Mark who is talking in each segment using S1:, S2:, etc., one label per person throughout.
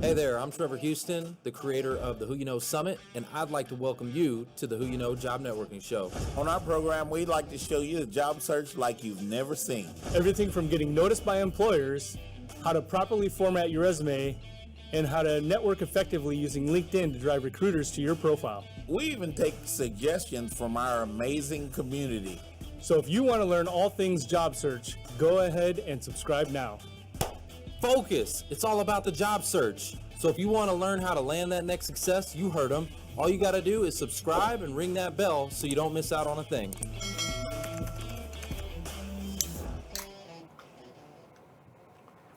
S1: Hey there, I'm Trevor Houston, the creator of the Who You Know Summit, and I'd like to welcome you to the Who You Know Job Networking Show.
S2: On our program, we'd like to show you the job search like you've never seen.
S3: Everything from getting noticed by employers, how to properly format your resume, and how to network effectively using LinkedIn to drive recruiters to your profile.
S2: We even take suggestions from our amazing community.
S3: So if you want to learn all things job search, go ahead and subscribe now.
S1: Focus! It's all about the job search. So if you want to learn how to land that next success, you heard them. All you got to do is subscribe and ring that bell so you don't miss out on a thing.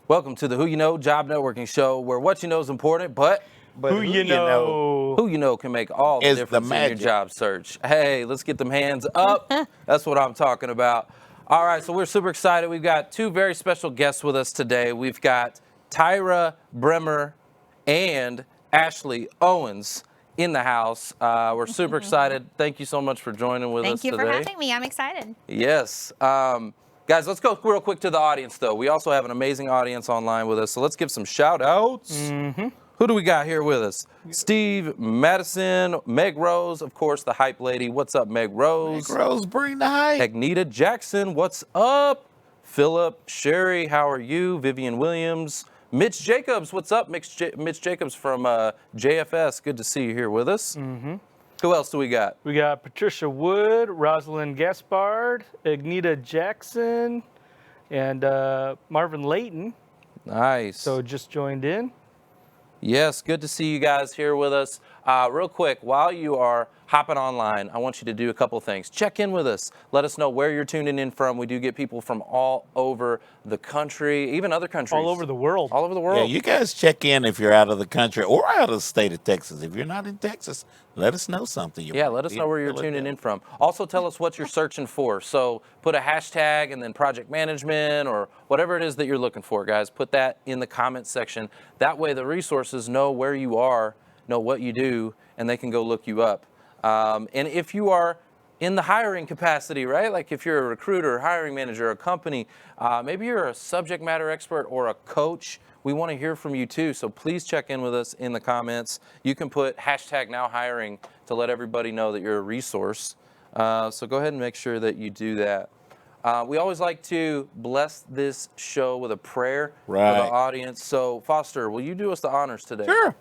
S1: Welcome to the Who You Know Job Networking Show, where what you know is important, but
S3: Who you know?
S1: who you know can make all the
S2: Is the
S1: difference in your
S2: magic.
S1: job search. Hey, let's get them hands up. That's what I'm talking about. All right, so we're super excited. We've got two very special guests with us today. We've got Tyra Bremer and Ashley Owens in the house. We're super excited. Thank you so much for joining with us
S4: Thank you
S1: today.
S4: for having me. I'm excited.
S1: Yes. Guys, let's go real quick to the audience, though. We also have an amazing audience online with us, so let's give some shout-outs. Who do we got here with us? Steve Madison, Meg Rose, of course, the hype lady. What's up, Meg Rose?
S2: Rose, bring the hype.
S1: Agneta Jackson, what's up? Philip, Sherry, how are you? Vivian Williams. Mitch Jacobs, what's up? Mitch Jacobs from JFS. Good to see you here with us. Who else do we got?
S5: We got Patricia Wood, Rosalind Gaspard, Agneta Jackson, and Marvin Layton.
S1: Nice.
S5: So just joined in.
S1: Yes, good to see you guys here with us. Real quick, while you are hopping online, I want you to do a couple things. Check in with us. Let us know where you're tuning in from. We do get people from all over the country, even other countries.
S5: All over the world.
S1: All over the
S2: Yeah,
S1: world.
S2: you guys check in if you're out of the country or out of the state of Texas. If you're not in Texas, let us know something. You
S1: Yeah,
S2: might
S1: let us
S2: be
S1: know where you're tuning in from. Also, tell us what you're searching for. So put a hashtag and then project management or whatever it is that you're looking for, guys. Put that in the comments section. That way the resources know where you are, know what you do, and they can go look you up. And if you are in the hiring capacity, right? Like if you're a recruiter, hiring manager, a company, maybe you're a subject matter expert or a coach, we want to hear from you too. So please check in with us in the comments. You can put hashtag now hiring to let everybody know that you're a resource. So go ahead and make sure that you do that. We always like to bless this show with a prayer for the
S2: Right.
S1: audience. So Foster, will you do us the honors today?
S2: Sure.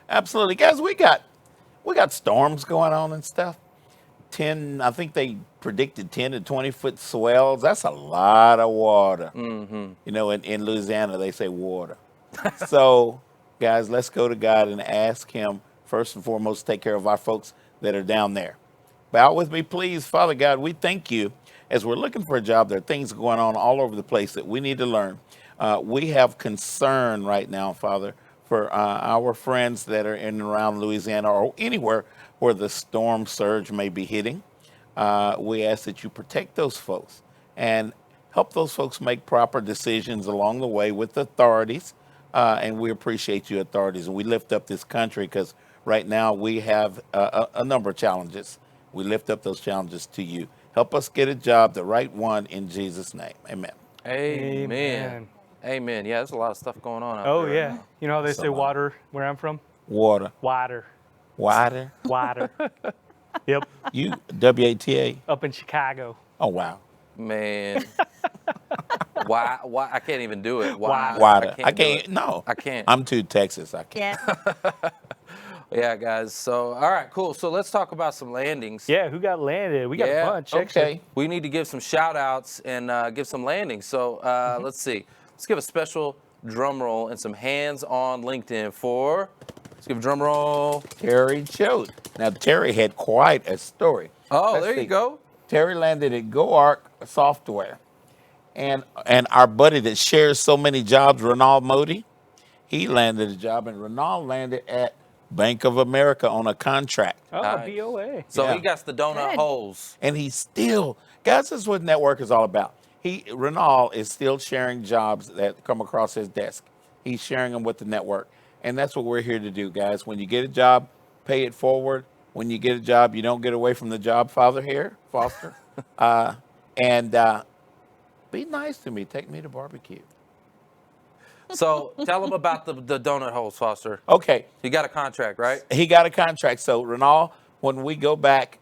S2: Absolutely. Guys, we got storms going on and stuff. I think they predicted 10 to 20-foot swells. That's a lot of water. You know, in Louisiana, they say water. So, guys, let's go to God and ask him, first and foremost, to take care of our folks that are down there. Bow with me, please. Father God, we thank you. As we're looking for a job, there are things going on all over the place that we need to learn. We have concern right now, Father, for our friends that are in and around Louisiana or anywhere where the storm surge may be hitting. We ask that you protect those folks and help those folks make proper decisions along the way with authorities. And we appreciate you, authorities. And we lift up this country because right now we have a number of challenges. We lift up those challenges to you. Help us get a job, the right one, in Jesus' name. Amen.
S1: Amen. Amen. Yeah, there's a lot of stuff going on out
S5: Oh,
S1: there.
S5: yeah. You know how they say
S2: lot.
S5: water where I'm from?
S2: Water.
S5: Water.
S2: Water.
S5: Water. Yep.
S2: You, W-A-T-A.
S5: Up in Chicago.
S2: Oh, wow.
S1: Man. Why? I can't even do it. Why?
S2: Water. I
S1: do
S2: can't.
S1: it.
S2: No.
S1: I can't.
S2: I'm too Texas. I can't.
S4: Yeah.
S1: Yeah, guys. So, all right, cool. So let's talk about some landings.
S5: Yeah, who got landed? We got
S1: Yeah,
S5: a bunch,
S2: Okay.
S5: actually.
S1: We need to give some shout outs and give some landings. So let's see. Let's give a special drum roll and some hands on LinkedIn for, let's give a drum roll.
S2: Terry Choate. Now, Terry had quite a story.
S1: Oh,
S2: Let's
S1: there
S2: see.
S1: you go.
S2: Terry landed at GoArc Software. And our buddy that shares so many jobs, Ronald Modi, he landed a job, and Ronald landed at Bank of America on a contract.
S5: Oh,
S1: Nice.
S5: BOA.
S1: So
S2: Yeah.
S1: he got the donut
S4: Good.
S1: holes.
S2: And he's still, guys, this is what network is all about. Ronald is still sharing jobs that come across his desk. He's sharing them with the network. And that's what we're here to do, guys. When you get a job, pay it forward. When you get a job, you don't get away from the job, Foster. And be nice to me. Take me to barbecue.
S1: So tell them about the donut holes, Foster.
S2: Okay,
S1: You got a contract, right?
S2: he got a contract. So Renal, when we go back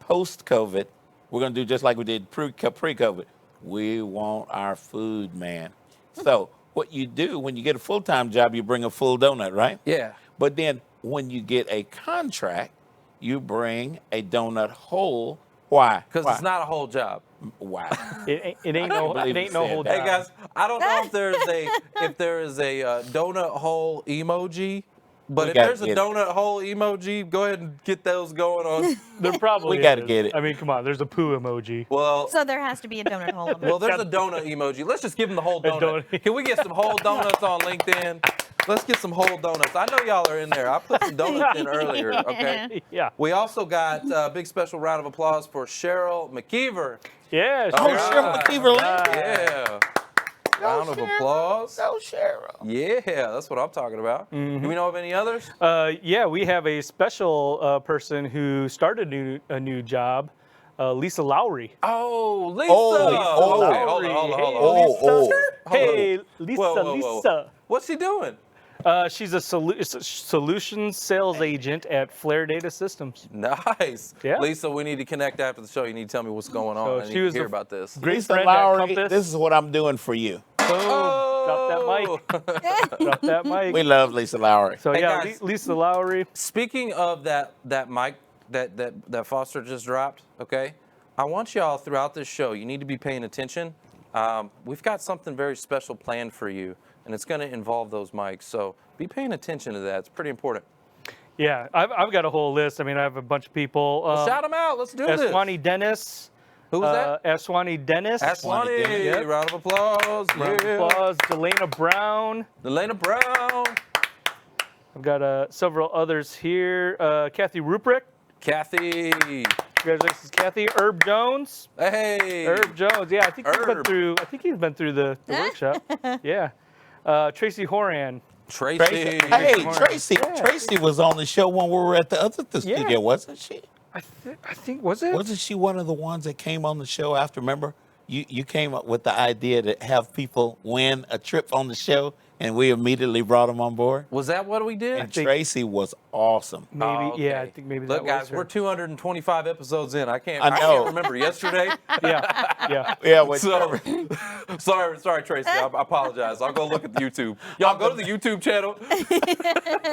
S2: post-COVID, we're gonna do just like we did pre-COVID. We want our food, man. So what you do when you get a full-time job, you bring a full donut, right?
S1: Yeah.
S2: But then when you get a contract, you bring a donut hole. Why?
S1: Because
S2: Why?
S1: it's not a whole job.
S2: Why?
S5: It ain't
S2: can't
S5: no
S2: believe you
S5: whole
S2: said that.
S1: Hey
S5: job.
S1: guys, I don't know if there is a donut hole emoji, but
S2: We
S1: if
S2: gotta
S1: there's a
S2: get it.
S1: donut hole emoji, go ahead and get those going on.
S5: There probably
S2: We gotta
S5: is.
S2: get it.
S5: I mean, come on. There's a poo emoji.
S1: Well,
S4: So there has to be a donut hole. In
S1: well,
S4: there.
S1: there's a donut emoji. Let's just give them the whole
S5: A
S1: donut.
S5: donut.
S1: Can we get some whole donuts on LinkedIn? Let's get some whole donuts. I know y'all are in there. I put some donuts in earlier. Okay.
S5: Yeah.
S1: We also got a big special round of applause for Cheryl McKeever.
S5: Yeah.
S1: Oh,
S5: sure.
S2: Cheryl McKeever Lane.
S1: Yeah. Round of applause.
S2: Go Cheryl.
S1: Yeah, that's what I'm talking about. Do we know of any others?
S5: Yeah, we have a special person who started a new job, Lisa Lowry.
S1: Oh, Lisa.
S2: Oh,
S1: okay, hold on, hold on, hold on.
S2: Oh, oh.
S5: Hey, Lisa,
S1: Whoa, whoa, whoa.
S5: Lisa.
S1: What's she doing?
S5: She's a solutions sales agent at Flare Data Systems.
S1: Nice.
S5: Yeah.
S1: Lisa, we need to connect after the show. You need to tell me what's going on.
S5: So
S1: I need
S5: she
S1: to
S5: was
S1: hear
S5: the
S1: about this.
S5: Great
S2: Lisa
S5: friend at
S2: Lowry,
S5: Compass.
S2: this is what I'm doing for you.
S5: Boom. Drop that mic. Drop that mic.
S2: We love Lisa Lowry.
S5: So
S1: Hey,
S5: yeah,
S1: guys.
S5: Lisa Lowry.
S1: Speaking of that mic that Foster just dropped, okay, I want y'all throughout this show, you need to be paying attention. We've got something very special planned for you, and it's going to involve those mics. So be paying attention to that. It's pretty important.
S5: Yeah, I've got a whole list. I mean, I have a bunch of people.
S1: Shout them out. Let's do this.
S5: Aswani Dennis.
S1: Who was that?
S5: Aswani Dennis.
S1: Aswani.
S5: Yep.
S1: Round of applause.
S5: Round of
S1: Yeah.
S5: applause. Delana Brown.
S1: Elena Brown.
S5: I've got several others here. Kathy Ruprecht.
S1: Kathy.
S5: Congratulations, Kathy. Herb Jones.
S1: Hey.
S5: Herb Jones. Yeah, I think he's been
S1: Herb.
S5: through. I think he's been through the workshop. Yeah. Tracy Horan.
S1: Tracy.
S2: Tracy. Hey, Tracy.
S5: Yeah.
S2: Tracy was on the show when we were at the other studio, wasn't she?
S5: I think was it?
S2: Wasn't she one of the ones that came on the show after? Remember, you came up with the idea to have people win a trip on the show, and we immediately brought them on board.
S1: Was that what we did?
S2: And
S5: think-
S2: Tracy was awesome.
S5: Maybe.
S1: Oh, okay.
S5: Yeah, I think maybe
S1: Look,
S5: that
S1: guys,
S5: was her.
S1: we're 225 episodes in. I can't
S2: know.
S1: remember yesterday.
S5: Yeah.
S2: Yeah, with
S1: So, sorry, Tracy. I apologize. I'll go look at the YouTube. Y'all go to the YouTube channel.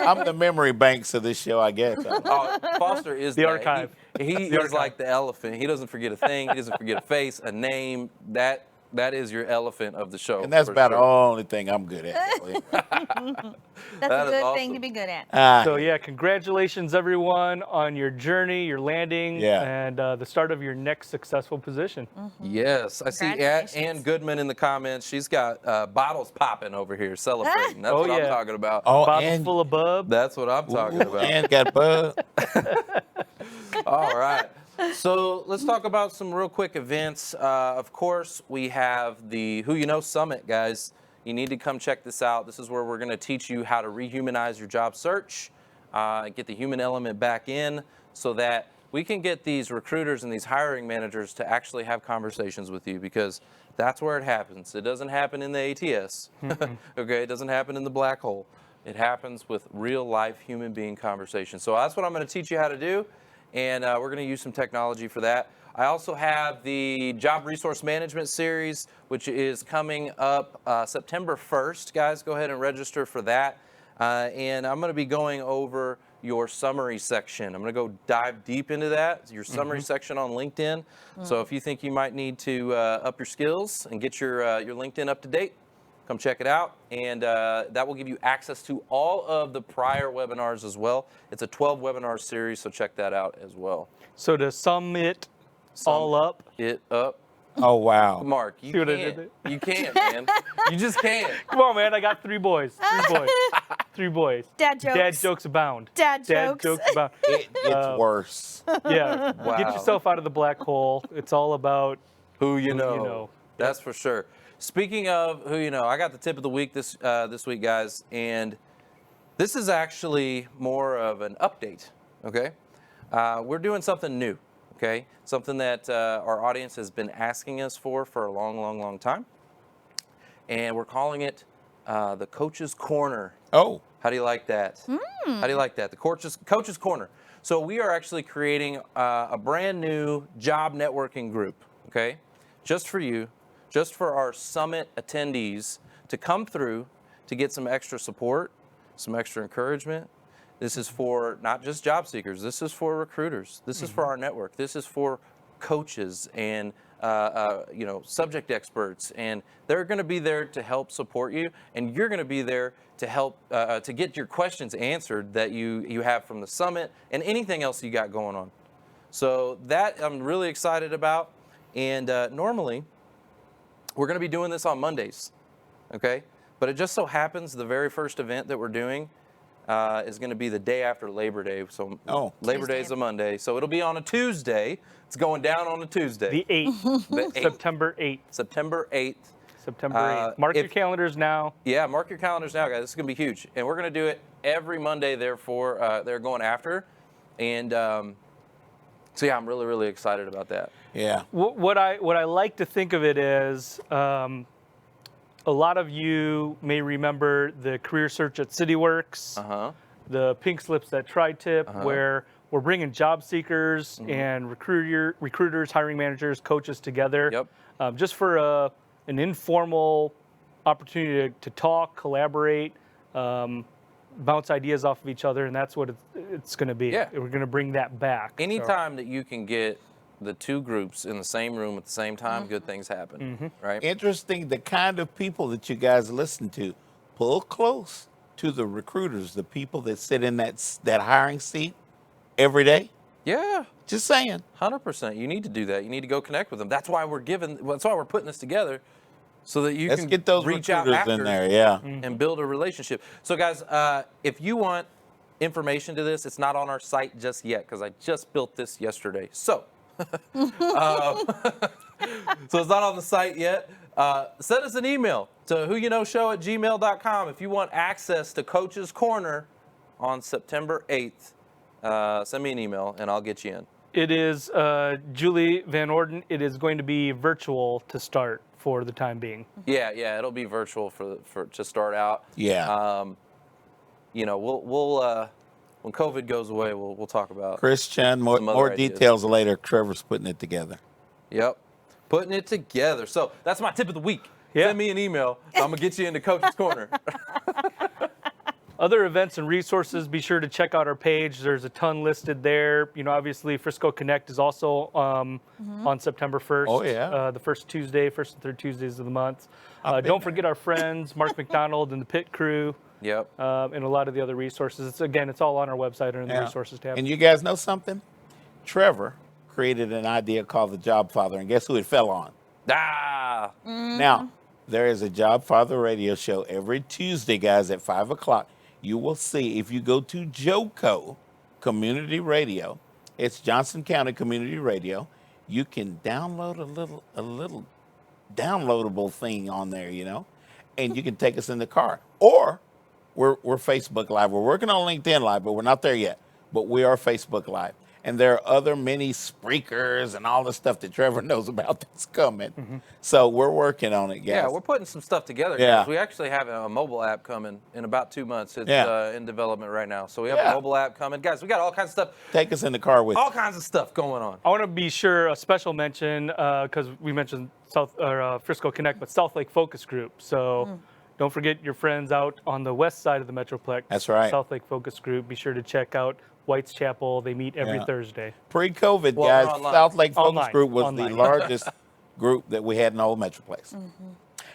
S2: I'm the memory banks of this show, I guess.
S1: Foster is
S5: The
S1: that.
S5: archive.
S1: He is
S5: archive.
S1: like the elephant. He doesn't forget a thing. He doesn't forget a face, a name. That is your elephant of the show.
S2: And that's
S1: for
S2: about the
S1: sure.
S2: only thing I'm good at.
S4: That's
S1: That
S4: a
S1: is
S4: good thing
S1: awesome.
S4: to be good at.
S5: So yeah, congratulations everyone on your journey, your landing,
S2: Yeah.
S5: and the start of your next successful position.
S1: Yes, I see Ann Goodman in the comments. She's got bottles popping over here celebrating. That's
S5: Oh,
S1: what I'm
S5: yeah.
S1: talking about.
S2: Oh,
S5: Bottles
S2: and,
S5: full of bub.
S1: That's what I'm talking
S2: ooh,
S1: about.
S2: and got Bud.
S1: All right. So let's talk about some real quick events. Of course, we have the Who You Know Summit, guys. You need to come check this out. This is where we're going to teach you how to rehumanize your job search, get the human element back in so that we can get these recruiters and these hiring managers to actually have conversations with you, because that's where it happens. It doesn't happen in the ATS. Okay, it doesn't happen in the black hole. It happens with real life human being conversations. So that's what I'm going to teach you how to do. And we're going to use some technology for that. I also have the Job Resource Management Series, which is coming up September 1st. Guys, go ahead and register for that. And I'm going to be going over your summary section. I'm going to go dive deep into that, your summary section on LinkedIn. So if you think you might need to up your skills and get your LinkedIn up to date, come check it out, and that will give you access to all of the prior webinars as well. It's a 12 webinar series, so check that out as well.
S5: So to sum it all up,
S1: It up.
S2: Oh, wow.
S1: Mark, you
S5: See what I
S1: can't.
S5: did
S1: You can't, man. You just can't.
S5: come on, man! I got 3 boys. 3 boys. 3 boys.
S4: Dad jokes.
S5: Dad jokes abound.
S4: Dad
S5: Dad
S4: jokes.
S5: jokes abound.
S2: It gets worse.
S5: Yeah.
S1: Wow.
S5: Get yourself out of the black hole. It's all about
S1: Who you know.
S5: know.
S1: That's for sure. Speaking of who you know, I got the tip of the week this week, guys, and this is actually more of an update. Okay, we're doing something new. Okay, something that our audience has been asking us for a long time, and we're calling it the Coach's Corner.
S2: Oh,
S1: How do you like that? How do you like that? The Coach's Corner. So we are actually creating a brand new job networking group, okay? Just for you, just for our summit attendees to come through to get some extra support, some extra encouragement. This is for not just job seekers. This is for recruiters. This is for our network. This is for coaches and subject experts, and they're going to be there to help support you, and you're going to be there to help to get your questions answered that you have from the summit and anything else you got going on. So that I'm really excited about, and normally we're going to be doing this on Mondays, okay? But it just so happens the very first event that we're doing is going to be the day after Labor Day. So Labor Day is a Monday. So it'll be on a Tuesday. It's going down on a Tuesday.
S5: The 8th.
S1: The 8th.
S5: September 8th.
S1: September 8th.
S5: September 8th. Mark your calendars now.
S1: Yeah, mark your calendars now, guys. This is going to be huge. And we're going to do it every Monday, therefore, they're going after. And so, yeah, I'm really, really excited about that.
S2: yeah.
S5: What I like to think of it as, a lot of you may remember the career search at CityWorks, the pink slips at Tri-Tip, where we're bringing job seekers and recruiters, hiring managers, coaches together, just for an informal opportunity to talk, collaborate, bounce ideas off of each other, and that's what it's going to be.
S1: Yeah.
S5: We're going to bring that back.
S1: Anytime that you can get the two groups in the same room at the same time, good things happen, right?
S2: Interesting, the kind of people that you guys listen to. Pull close to the recruiters, the people that sit in that hiring seat every day.
S1: Yeah,
S2: Just saying.
S1: 100%. You need to do that. You need to go connect with them. That's why we're putting this together, so that you
S2: Let's
S1: can
S2: get those
S1: reach out
S2: recruiters
S1: after
S2: in there, yeah.
S1: and build a relationship. So, guys, if you want information to this, it's not on our site just yet because I just built this yesterday. So, so it's not on the site yet. Send us an email to whoyouknowshow@gmail.com if you want access to Coach's Corner on September 8th. Send me an email and I'll get you in.
S5: It is Julie Van Orden. It is going to be virtual to start for the time being.
S1: Yeah, it'll be virtual for to start out.
S2: Yeah.
S1: We'll when COVID goes away, we'll talk about
S2: Christian,
S1: some other
S2: more
S1: ideas.
S2: details later. Trevor's putting it together.
S1: Yep, putting it together. So that's my tip of the week.
S5: Yeah.
S1: Send me an email. I'm gonna get you into Coach's Corner.
S5: Other events and resources, be sure to check out our page. There's a ton listed there. Obviously, Frisco Connect is also on September 1st.
S2: Oh, yeah.
S5: The first and third Tuesdays of the month.
S2: I've been
S5: Don't
S2: there.
S5: forget our friends, Mark McDonald and the Pit Crew,
S1: Yep.
S5: and a lot of the other resources. It's all on our website under the
S2: Yeah.
S5: resources tab.
S2: And you guys know something? Trevor created an idea called the Job Father, and guess who it fell on? Now, there is a Job Father radio show every Tuesday, guys, at 5 o'clock. You will see if you go to JOCO Community Radio, it's Johnson County Community Radio. You can download a little downloadable thing on there, and you can take us in the car. Or we're Facebook Live. We're working on LinkedIn Live, but we're not there yet. But we are Facebook Live. And there are other mini Spreakers and all the stuff that Trevor knows about that's coming. So we're working on it, guys.
S1: Yeah, we're putting some stuff together.
S2: Yeah.
S1: Guys. We actually have a mobile app coming in about 2 months. It's in development right now. So we have a mobile app coming. Guys, we got all kinds of stuff.
S2: Take us in the car with you.
S1: All kinds of stuff going on.
S5: I want to be sure a special mention because we mentioned Frisco Connect, but South Lake Focus Group. So don't forget your friends out on the west side of the Metroplex.
S2: That's right.
S5: South Lake Focus Group. Be sure to check out White's Chapel. They meet every
S2: Yeah.
S5: Thursday.
S2: Pre-COVID,
S1: Well,
S2: guys,
S1: we're online.
S2: South Lake Focus
S5: Online.
S2: Group was
S5: Online.
S2: the largest group that we had in the whole Metroplex.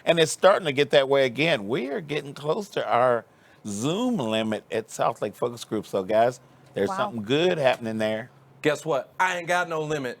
S2: And it's starting to get that way again. We are getting close to our Zoom limit at South Lake Focus Group. So, guys, there's something good happening there.
S1: Guess what? I ain't got no limit.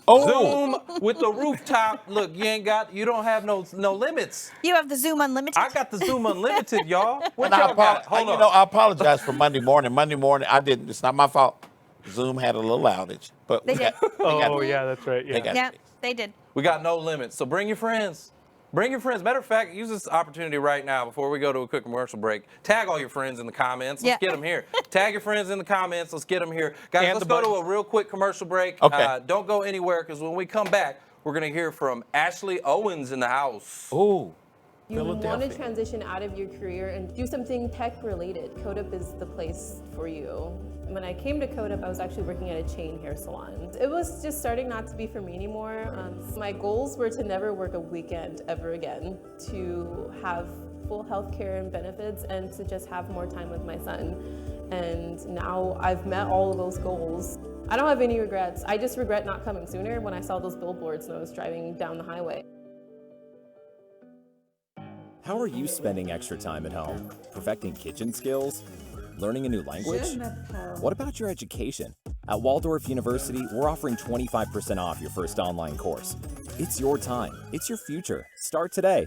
S2: Oh,
S1: Zoom with the rooftop. Look, you don't have no limits.
S4: You have the Zoom Unlimited.
S1: I got the Zoom Unlimited, y'all. What
S2: and
S1: y'all got? Hold on.
S2: I apologize for Monday morning. Monday morning, I didn't. It's not my fault. Zoom had a little outage, but
S4: They did.
S5: Oh, yeah, that's right.
S2: They got
S4: Yeah,
S2: it.
S4: they did.
S1: We got no limits. So bring your friends. Bring your friends. Matter of fact, use this opportunity right now before we go to a quick commercial break. Tag all your friends in the comments. Let's get them here. Tag your friends in the comments. Let's get them here. Guys,
S5: And
S1: let's
S5: the
S1: go to
S5: buttons.
S1: a real quick commercial break.
S2: Okay.
S1: Don't go anywhere because when we come back, we're going to hear from Ashley Owens in the house.
S2: Oh,
S4: You want to
S2: Philadelphia.
S4: transition out of your career and do something tech related. CodeUp is the place for you. When I came to CodeUp, I was actually working at a chain hair salon. It was just starting not to be for me anymore. My goals were to never work a weekend ever again, to have full health care and benefits, and to just have more time with my son. And now I've met all of those goals. I don't have any regrets. I just regret not coming sooner when I saw those billboards when I was driving down the highway.
S6: How are you spending extra time at home? Perfecting kitchen skills? Learning a new language? What about your education? At Waldorf University, we're offering 25% off your first online course. It's your time. It's your future. Start today.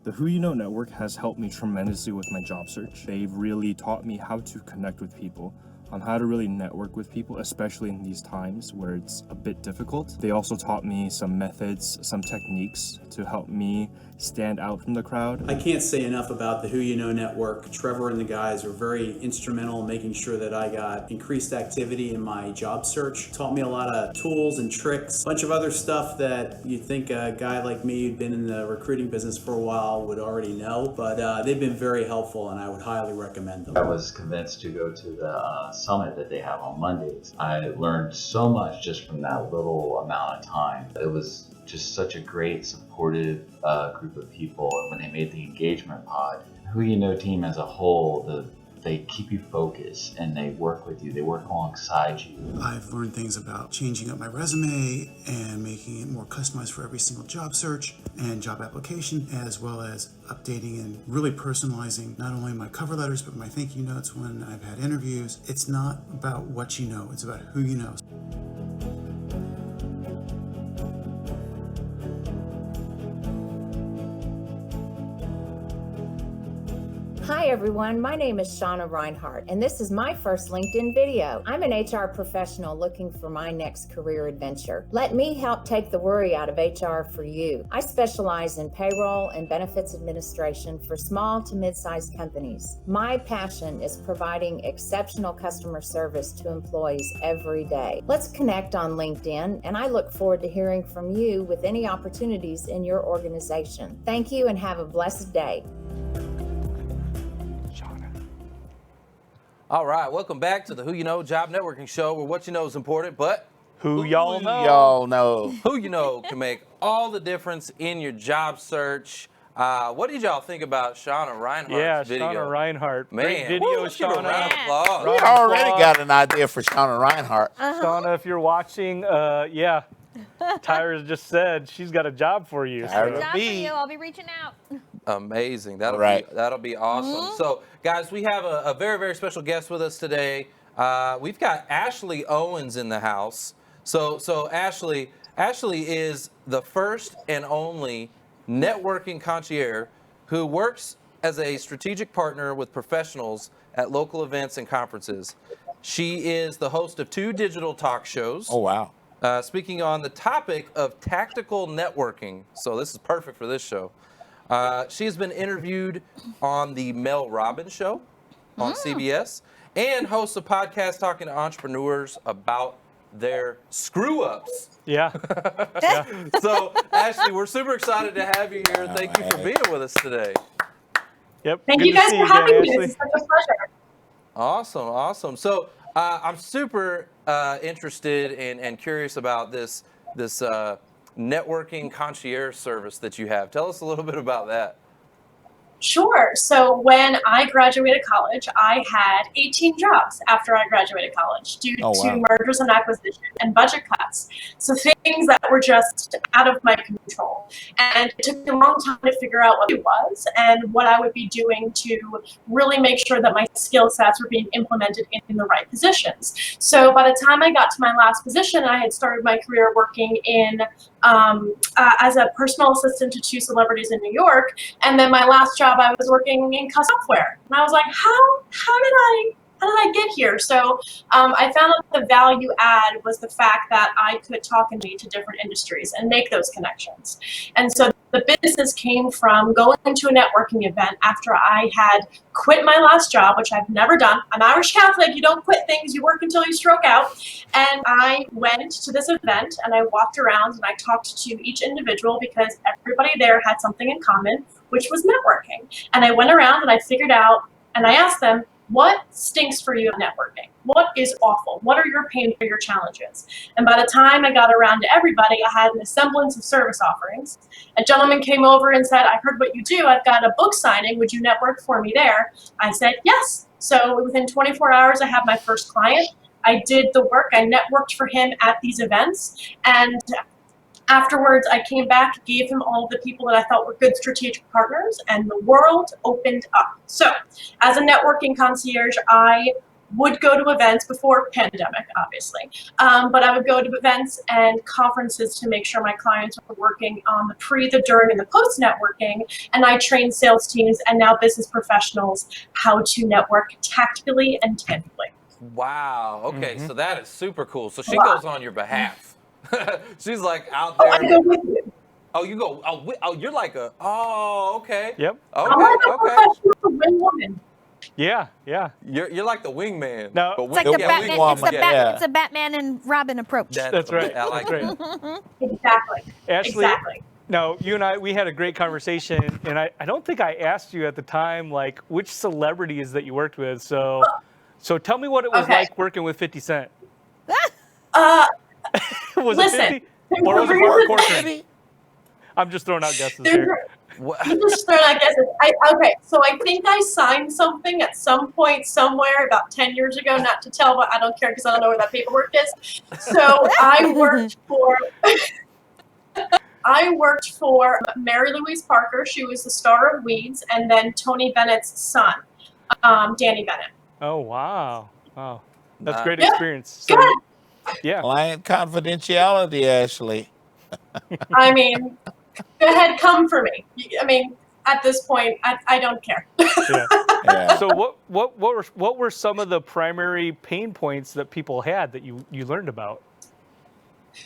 S7: The Who You Know Network has helped me tremendously with my job search. They've really taught me how to connect with people, on how to really network with people, especially in these times where it's a bit difficult. They also taught me some methods, some techniques to help me stand out from the crowd.
S8: I can't say enough about the Who You Know Network. Trevor and the guys were very instrumental in making sure that I got increased activity in my job search. Taught me a lot of tools and tricks, a bunch of other stuff that you'd think a guy like me who'd been in the recruiting business for a while would already know, but they've been very helpful and I would highly recommend them.
S9: I was convinced to go to the summit that they have on Mondays. I learned so much just from that little amount of time. It was just such a great, supportive group of people. And when they made the engagement pod, Who You Know team as a whole, they keep you focused and they work with you. They work alongside you.
S10: I've learned things about changing up my resume and making it more customized for every single job search and job application, as well as updating and really personalizing not only my cover letters, but my thank you notes when I've had interviews. It's not about what you know, it's about who you know.
S11: Hi everyone, my name is Shauna Reinhardt, and this is my first LinkedIn video. I'm an HR professional looking for my next career adventure. Let me help take the worry out of HR for you. I specialize in payroll and benefits administration for small to mid-sized companies. My passion is providing exceptional customer service to employees every day. Let's connect on LinkedIn, and I look forward to hearing from you with any opportunities in your organization. Thank you and have a blessed day.
S1: All right, welcome back to the Who You Know Job Networking Show, where what you know is important, but
S5: Who y'all know?
S2: Y'all know.
S1: who you know can make all the difference in your job search. What did y'all think about Shauna Reinhardt's video?
S5: Shauna Reinhardt.
S1: Man,
S5: Great video,
S1: let's give her a
S5: Shauna.
S1: round of applause.
S2: We already got an idea for Shauna Reinhardt.
S5: Shauna, if you're watching, yeah, Tyra just said she's got a job for you.
S2: Tyra.
S12: Job for you. I'll be reaching out.
S1: Amazing. That'll be awesome.
S12: Mm-hmm.
S1: So, guys, we have a very, very special guest with us today. We've got Ashley Owens in the house. So Ashley is the first and only networking concierge who works as a strategic partner with professionals at local events and conferences. She is the host of 2 digital talk shows.
S2: Oh, wow.
S1: Speaking on the topic of tactical networking. So this is perfect for this show. She has been interviewed on the Mel Robbins Show on CBS and hosts a podcast talking to entrepreneurs about their screw-ups.
S5: Yeah.
S1: So, Ashley, we're super excited to have you here. Thank you for being with us today.
S5: Yep.
S12: Thank
S5: Good
S12: you
S5: to
S12: guys
S5: see
S12: for
S5: again,
S12: having me.
S5: Ashley.
S12: It's such a pleasure.
S1: Awesome. So, I'm super interested and curious about this networking concierge service that you have. Tell us a little bit about that.
S12: Sure. So when I graduated college, I had 18 jobs after I graduated college due to mergers and acquisitions and budget cuts. So things that were just out of my control. And it took me a long time to figure out what it was and what I would be doing to really make sure that my skill sets were being implemented in the right positions. So by the time I got to my last position, I had started my career working in as a personal assistant to 2 celebrities in New York. And then my last job, I was working in custom software. And I was like, how did I get here? So I found that the value add was the fact that I could talk and meet to different industries and make those connections. And so the business came from going to a networking event after I had quit my last job, which I've never done. I'm Irish Catholic. You don't quit things. You work until you stroke out. And I went to this event and I walked around and I talked to each individual because everybody there had something in common. which was networking. And I went around and I figured out, and I asked them, what stinks for you in networking? What is awful? What are your pain or your challenges? And by the time I got around to everybody, I had an semblance of service offerings. A gentleman came over and said, I heard what you do. I've got a book signing. Would you network for me there? I said, yes. So within 24 hours, I had my first client. I did the work. I networked for him at these events. And afterwards, I came back, gave him all the people that I thought were good strategic partners, and the world opened up. So as a networking concierge, I would go to events before pandemic, obviously, but I would go to events and conferences to make sure my clients were working on the pre, the during, and the post networking, and I trained sales teams and now business professionals how to network tactically and tangibly.
S1: Wow. Okay, so that is super cool. So she
S12: Wow.
S1: goes on your behalf. She's like out
S12: Oh,
S1: there.
S12: I go with you.
S1: Oh, you go. Oh, you're like a. Oh, okay.
S5: Yep.
S12: I'm like a
S1: Okay.
S12: professional wing woman.
S5: Yeah, yeah.
S1: You're like the wingman.
S5: No,
S1: but
S13: It's like the Batman.
S2: wingwoman,
S13: It's a Batman and Robin approach.
S5: That's right.
S1: I like
S5: That's
S1: that.
S12: Exactly.
S5: Ashley,
S12: Exactly.
S5: no, you and I, we had a great conversation, and I don't think I asked you at the time, like, which celebrities that you worked with. So tell me what it was like working with 50 Cent. Was
S12: Listen,
S5: it 50? Or was it Mark Corcoran? I'm just throwing out guesses here.
S12: I'm just throwing out guesses. Okay, so I think I signed something at some point somewhere about 10 years ago, not to tell, but I don't care because I don't know where that paperwork is. So I worked for Mary Louise Parker. She was the star of Weeds, and then Tony Bennett's son, Danny Bennett.
S5: Oh, wow. Wow. That's great
S12: Yeah.
S5: experience. So, yeah.
S2: Client confidentiality, Ashley.
S12: I mean, go ahead, come for me. I mean, at this point, I don't care.
S5: Yeah.
S2: Yeah.
S5: So what were some of the primary pain points that people had that you learned about?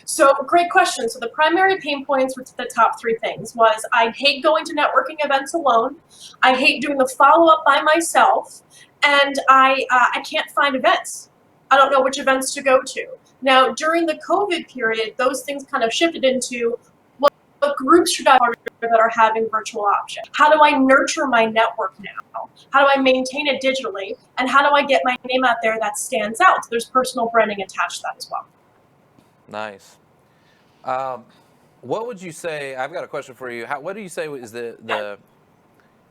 S12: So great question. So the primary pain points were the top three things was I hate going to networking events alone. I hate doing the follow-up by myself. And I can't find events. I don't know which events to go to. Now, during the COVID period, those things kind of shifted into what groups should I target that are having virtual options? How do I nurture my network now? How do I maintain it digitally? And how do I get my name out there that stands out? So there's personal branding attached to that as well.
S1: Nice. What would you say? I've got a question for you. What do you say is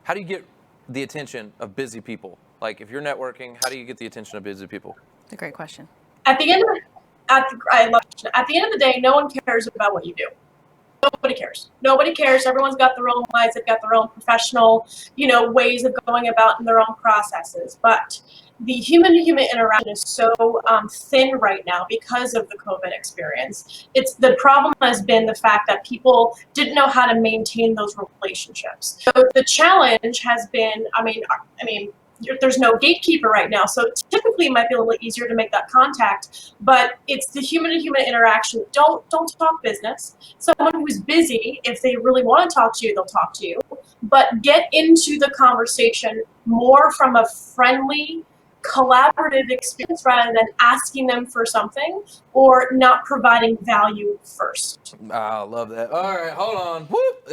S1: how do you get the attention of busy people? Like if you're networking, how do you get the attention of busy people?
S13: It's a great question.
S12: At the end of the day, no one cares about what you do. Nobody cares. Nobody cares. Everyone's got their own lives. They've got their own professional, ways of going about in their own processes. But the human-to-human interaction is so thin right now because of the COVID experience. The problem has been the fact that people didn't know how to maintain those relationships. So the challenge has been, I mean, there's no gatekeeper right now, so typically it might be a little easier to make that contact, but it's the human-to-human interaction. Don't talk business. Someone who's busy, if they really want to talk to you, they'll talk to you, but get into the conversation more from a friendly, collaborative experience rather than asking them for something or not providing value first.
S1: I love that. All right, hold on. Whoop.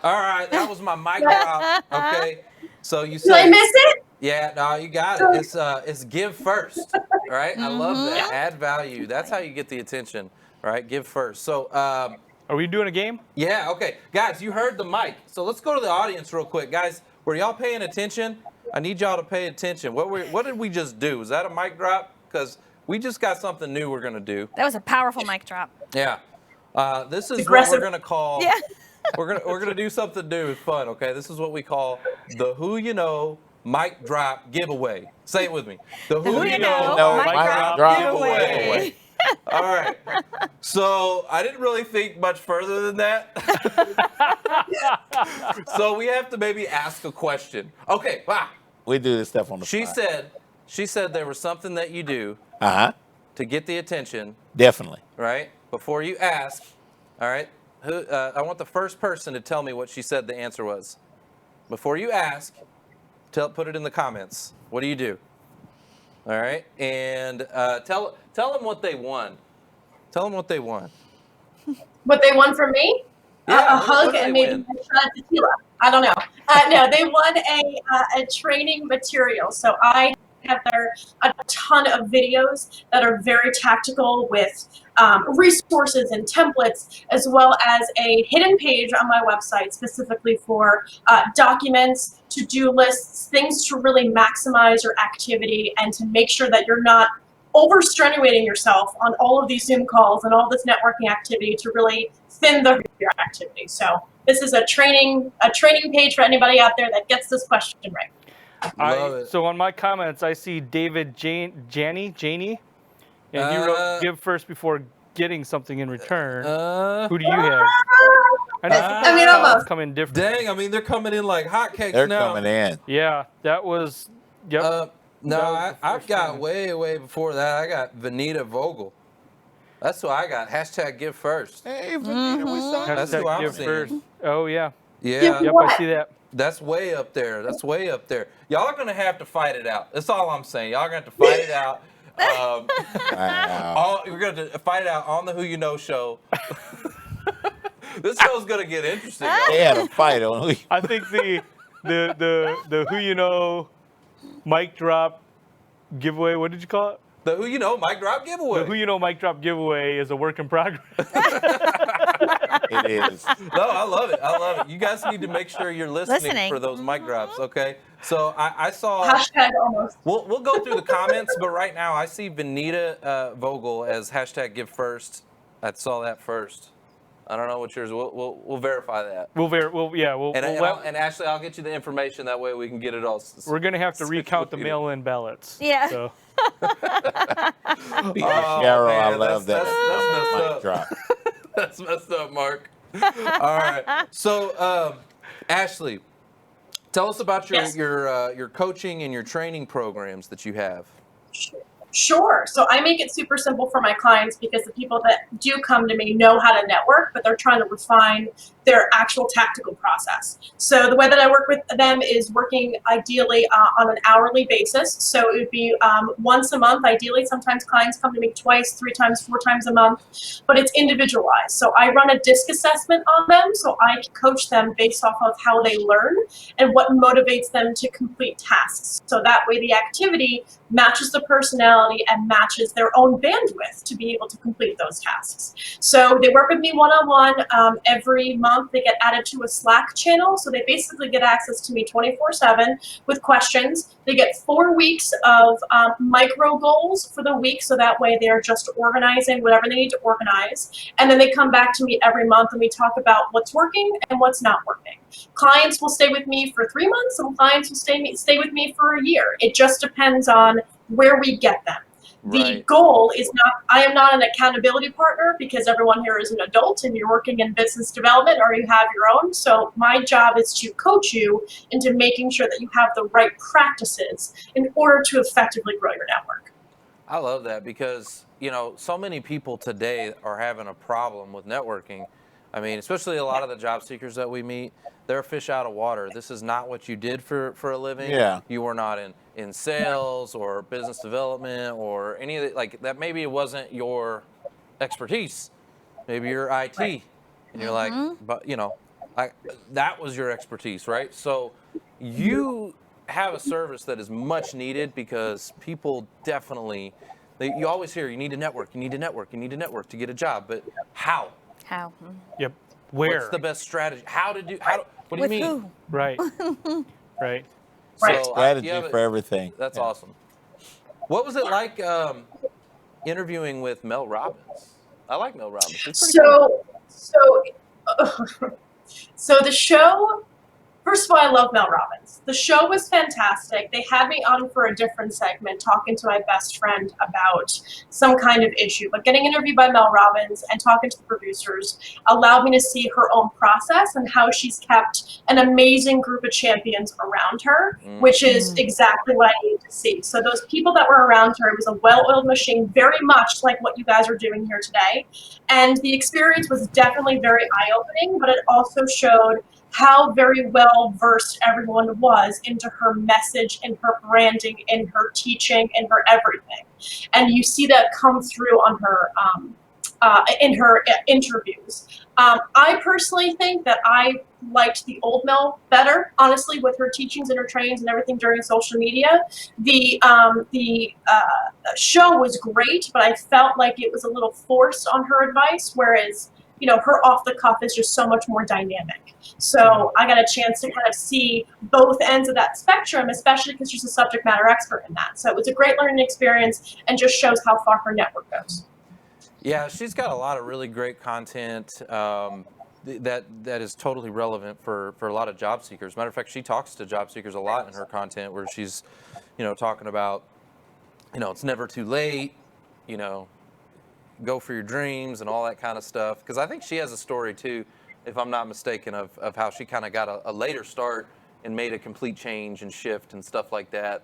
S1: All right, that was my mic drop. Okay. So you said.
S12: Did I miss it?
S1: Yeah, no, you got it. It's give first, right? I love that. Add value. That's how you get the attention, right? Give first. So,
S5: are we doing a game?
S1: Yeah. Okay, guys, you heard the mic. So let's go to the audience real quick, guys. Were y'all paying attention? I need y'all to pay attention. What did we just do? Was that a mic drop? Because we just got something new we're gonna do.
S13: That was a powerful mic drop.
S1: Yeah. This is what we're gonna call.
S13: Yeah.
S1: We're gonna do something new. It's fun, okay? This is what we call the Who You Know Mic Drop Giveaway. Say it with me. The Who You Know
S2: Mic
S1: Drop
S2: Drop
S1: Giveaway. All right. So I didn't really think much further than that. So we have to maybe ask a question. Okay. Wow.
S2: We do this stuff on the fly.
S1: She said there was something that you do to get the attention.
S2: Definitely.
S1: Right? Before you ask, all right? I want the first person to tell me what she said the answer was. Before you ask, put it in the comments. What do you do? All right? And tell them what they won. Tell them what they won.
S12: What they won from me?
S1: Yeah,
S12: a hug and maybe a shot of tequila. I don't know. No, they won a training material. So I have a ton of videos that are very tactical with resources and templates, as well as a hidden page on my website specifically for documents, to-do lists, things to really maximize your activity and to make sure that you're not overstrenuating yourself on all of these Zoom calls and all this networking activity to really thin your activity. So this is a training page for anybody out there that gets this question right.
S5: So on my comments, I see David Janney, and he wrote "give first before getting something in return." Who do you have?
S12: I mean, almost.
S5: Come in different.
S1: Dang, I mean, they're coming in like hotcakes
S2: They're
S1: now.
S2: coming in.
S5: Yeah, that was. Yep.
S1: No, I've got way before that. I got Vanita Vogel. That's who I got. Hashtag give first.
S2: Hey, Vanita, we saw
S1: That's who I'm seeing.
S5: First. Oh, yeah.
S1: Yeah.
S5: Yep, I see that.
S1: That's way up there. That's way up there. Y'all are going to have to fight it out. That's all I'm saying. Y'all are going to have to fight it out. We're going to fight it out on the Who You Know show. This show's going to get interesting.
S2: They had a fight on.
S5: I think the Who You Know mic drop giveaway, what did you call it?
S1: The Who You Know mic drop giveaway.
S5: The Who You Know mic drop giveaway is a work in progress.
S2: It is.
S1: No, I love it. I love it. You guys need to make sure you're listening for those mic drops, okay? So I saw.
S12: Hashtag almost.
S1: We'll go through the comments, but right now I see Vanita Vogel as hashtag give first. I saw that first. I don't know what yours. We'll verify that.
S5: And
S1: Ashley, I'll get you the information. That way we can get it all.
S5: We're gonna have to recount the mail-in ballots.
S13: Yeah.
S5: So.
S2: Cheryl, I love that.
S1: That's messed up.
S2: Drop.
S1: That's messed up, Mark. All right. So, Ashley, tell us about your coaching and your training programs that you have.
S12: Sure. So I make it super simple for my clients because the people that do come to me know how to network, but they're trying to refine their actual tactical process. So the way that I work with them is working ideally on an hourly basis. So it would be once a month, ideally. Sometimes clients come to me twice, 3 times, 4 times a month, but it's individualized. So I run a DISC assessment on them, so I can coach them based off of how they learn and what motivates them to complete tasks. So that way the activity matches the personality and matches their own bandwidth to be able to complete those tasks. So they work with me one-on-one every month. They get added to a Slack channel, so they basically get access to me 24/7 with questions. They get 4 weeks of micro goals for the week, so that way they're just organizing whatever they need to organize. And then they come back to me every month and we talk about what's working and what's not working. Clients will stay with me for 3 months, some clients will stay with me for a year. It just depends on where we get them. The goal is not, I am not an accountability partner because everyone here is an adult and you're working in business development or you have your own. So my job is to coach you into making sure that you have the right practices in order to effectively grow your network.
S1: I love that because, so many people today are having a problem with networking. I mean, especially a lot of the job seekers that we meet, they're a fish out of water. This is not what you did for a living.
S2: Yeah.
S1: You were not in sales or business development or any of it like that. Maybe it wasn't your expertise. Maybe you're IT. Right. And you're like, but that was your expertise, right? So you have a service that is much needed because people definitely, you always hear you need to network, you need to network, you need to network to get a job, but how?
S13: How?
S5: Yep. Where?
S1: What's the best strategy? What do you mean?
S13: Who?
S5: Right. Right.
S1: So
S2: strategy for everything.
S1: That's awesome. What was it like interviewing with Mel Robbins? I like Mel Robbins. She's pretty cool.
S12: So the show, first of all, I love Mel Robbins. The show was fantastic. They had me on for a different segment talking to my best friend about some kind of issue. But getting interviewed by Mel Robbins and talking to the producers allowed me to see her own process and how she's kept an amazing group of champions around her, which is exactly what I need to see. So those people that were around her, it was a well-oiled machine, very much like what you guys are doing here today. And the experience was definitely very eye-opening, but it also showed how very well versed everyone was into her message, in her branding, in her teaching, in her everything. And you see that come through on her in her interviews. I personally think that I liked the old Mel better, honestly, with her teachings and her trainings and everything during social media. The show was great, but I felt like it was a little forced on her advice, whereas, you know, her off the cuff is just so much more dynamic. So I got a chance to kind of see both ends of that spectrum, especially because she's a subject matter expert in that. So it was a great learning experience and just shows how far her network goes.
S1: Yeah, she's got a lot of really great content that is totally relevant for a lot of job seekers. Matter of fact, she talks to job seekers a lot in her content, where she's, talking about, it's never too late, go for your dreams and all that kind of stuff. Because I think she has a story too, if I'm not mistaken, of how she kind of got a later start and made a complete change and shift and stuff like that.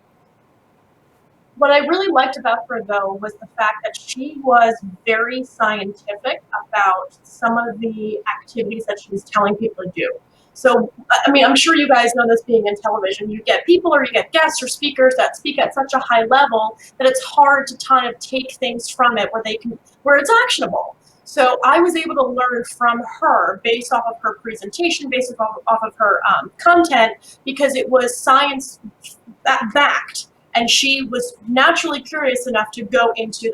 S12: What I really liked about her, though, was the fact that she was very scientific about some of the activities that she was telling people to do. So, I mean, I'm sure you guys know this being in television. You get people or you get guests or speakers that speak at such a high level that it's hard to kind of take things from it where it's actionable. So I was able to learn from her based off of her presentation, based off of her content, because it was science backed. And she was naturally curious enough to go into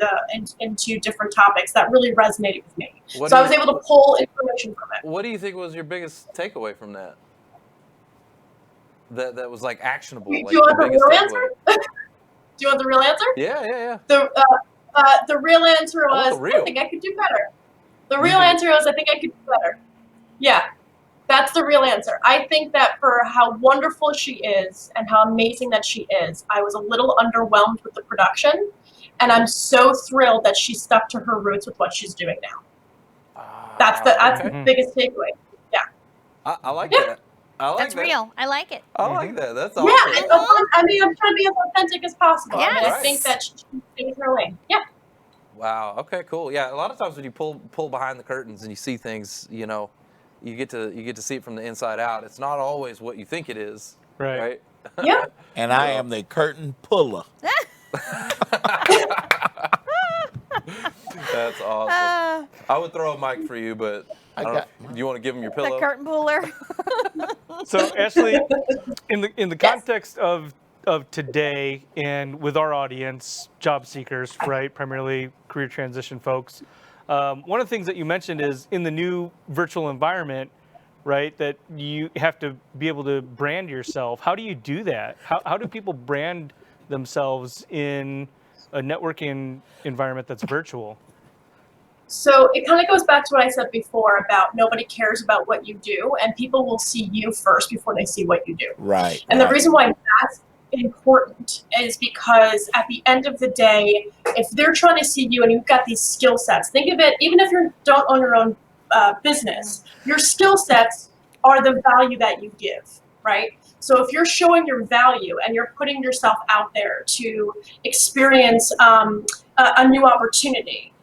S12: different topics that really resonated with me. So I was able to pull information from it.
S1: What do you think was your biggest takeaway from that? That was like actionable.
S12: Do you want the real answer? Do you want the real answer?
S1: Yeah.
S12: The real answer was, I think I could do better. The real answer was, I think I could do better. Yeah. That's the real answer. I think that for how wonderful she is and how amazing that she is, I was a little underwhelmed with the production, and I'm so thrilled that she stuck to her roots with what she's doing now. That's the biggest takeaway. Yeah.
S1: I like that.
S13: That's real. I like it.
S1: I like that. That's awesome.
S12: Yeah, I mean, I'm trying to be as authentic as possible.
S13: Yes.
S12: And I think that she stays her lane. Yeah.
S1: Wow. Okay. Cool. Yeah. A lot of times when you pull behind the curtains and you see things, you get to see it from the inside out. It's not always what you think it is. Right.
S12: Yeah.
S2: And I am the curtain puller.
S1: That's awesome. I would throw a mic for you, but do you want to give him your pillow?
S13: The curtain puller.
S5: So Ashley, in the context of today and with our audience, job seekers, right, primarily career transition folks, one of the things that you mentioned is in the new virtual environment, right, that you have to be able to brand yourself. How do you do that? How do people brand themselves in a networking environment that's virtual?
S12: So it kind of goes back to what I said before about nobody cares about what you do, and people will see you first before they see what you do.
S2: Right.
S12: And the reason why that's important is because at the end of the day, if they're trying to see you and you've got these skill sets, think of it, even if you don't own your own business, your skill sets are the value that you give, right? So if you're showing your value and you're putting yourself out there to experience a new opportunity,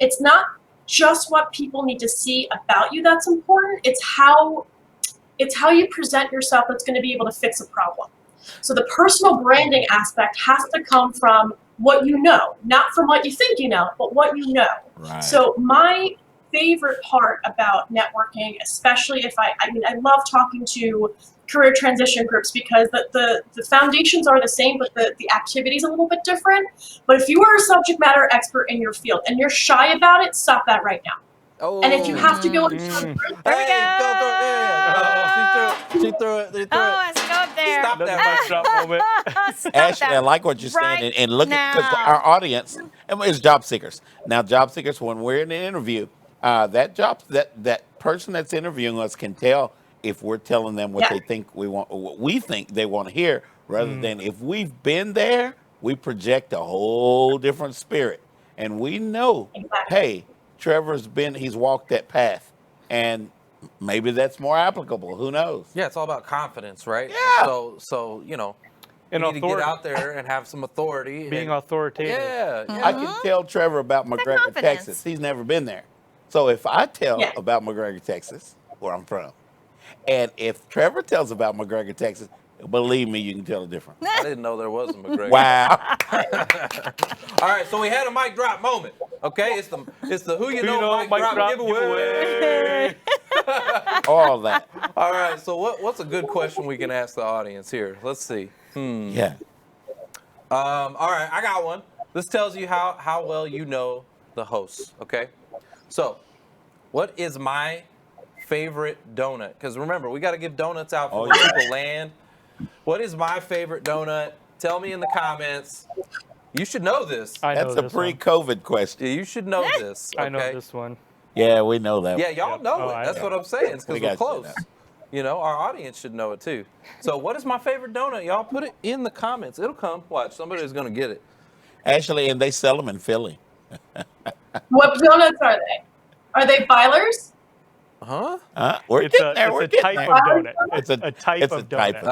S12: it's not just what people need to see about you that's important. It's how you present yourself that's going to be able to fix a problem. So the personal branding aspect has to come from what you know, not from what you think you know, but what you know.
S2: Right.
S12: So my favorite part about networking, especially if I love talking to career transition groups because the foundations are the same, but the activity's a little bit different. But if you are a subject matter expert in your field and you're shy about it, stop that right now.
S1: Oh.
S12: And if you have to go into a group,
S1: She threw it.
S13: Oh, I should go up there.
S1: Stop
S5: Another
S1: that.
S5: mic drop moment.
S13: Stop
S2: Ashley,
S13: that
S2: I like what you're
S13: right
S2: saying, and look at because
S13: now.
S2: our audience is job seekers. Now, job seekers, when we're in an interview, that person that's interviewing us can tell if we're telling them what they think we want, or what we think they want to hear, rather than if we've been there, we project a whole different spirit, and we know, hey, he's walked that path, and maybe that's more applicable. Who knows?
S1: Yeah, it's all about confidence, right?
S2: Yeah.
S1: So you
S5: And
S1: need to get out there and have some authority.
S5: Being authoritative.
S1: Yeah.
S2: I can tell Trevor about McGregor,
S13: confidence.
S2: Texas. He's never been there. So if I tell about McGregor, Texas, where I'm from, and if Trevor tells about McGregor, Texas, believe me, you can tell the difference.
S1: I didn't know there was a McGregor.
S2: Wow.
S1: All right, so we had a mic drop moment. Okay, it's the who you know mic drop giveaway.
S2: All that.
S1: All right, so what's a good question we can ask the audience here? Let's see.
S2: Yeah.
S1: All right, I got one. This tells you how well you know the hosts, okay? So, what is my favorite donut? Because remember, we got to give donuts out for when people land. What is my favorite donut? Tell me in the comments. You should know this.
S2: That's a pre-COVID question.
S1: Yeah, you should know this. Okay?
S5: I know this one.
S2: Yeah, we know that.
S1: Yeah, y'all know it. That's what I'm saying. It's because we're close.
S2: You
S1: know, our audience should know it too. So what is my favorite donut? Y'all put it in the comments. It'll come. Watch. Somebody's going to get it.
S2: Actually, and they sell them in Philly.
S12: What donuts are they? Are they Byler's?
S1: Huh?
S2: We're
S5: It's
S2: getting there.
S5: a
S2: We're getting
S5: type
S2: there.
S5: of donut.
S2: It's
S5: a type of donut.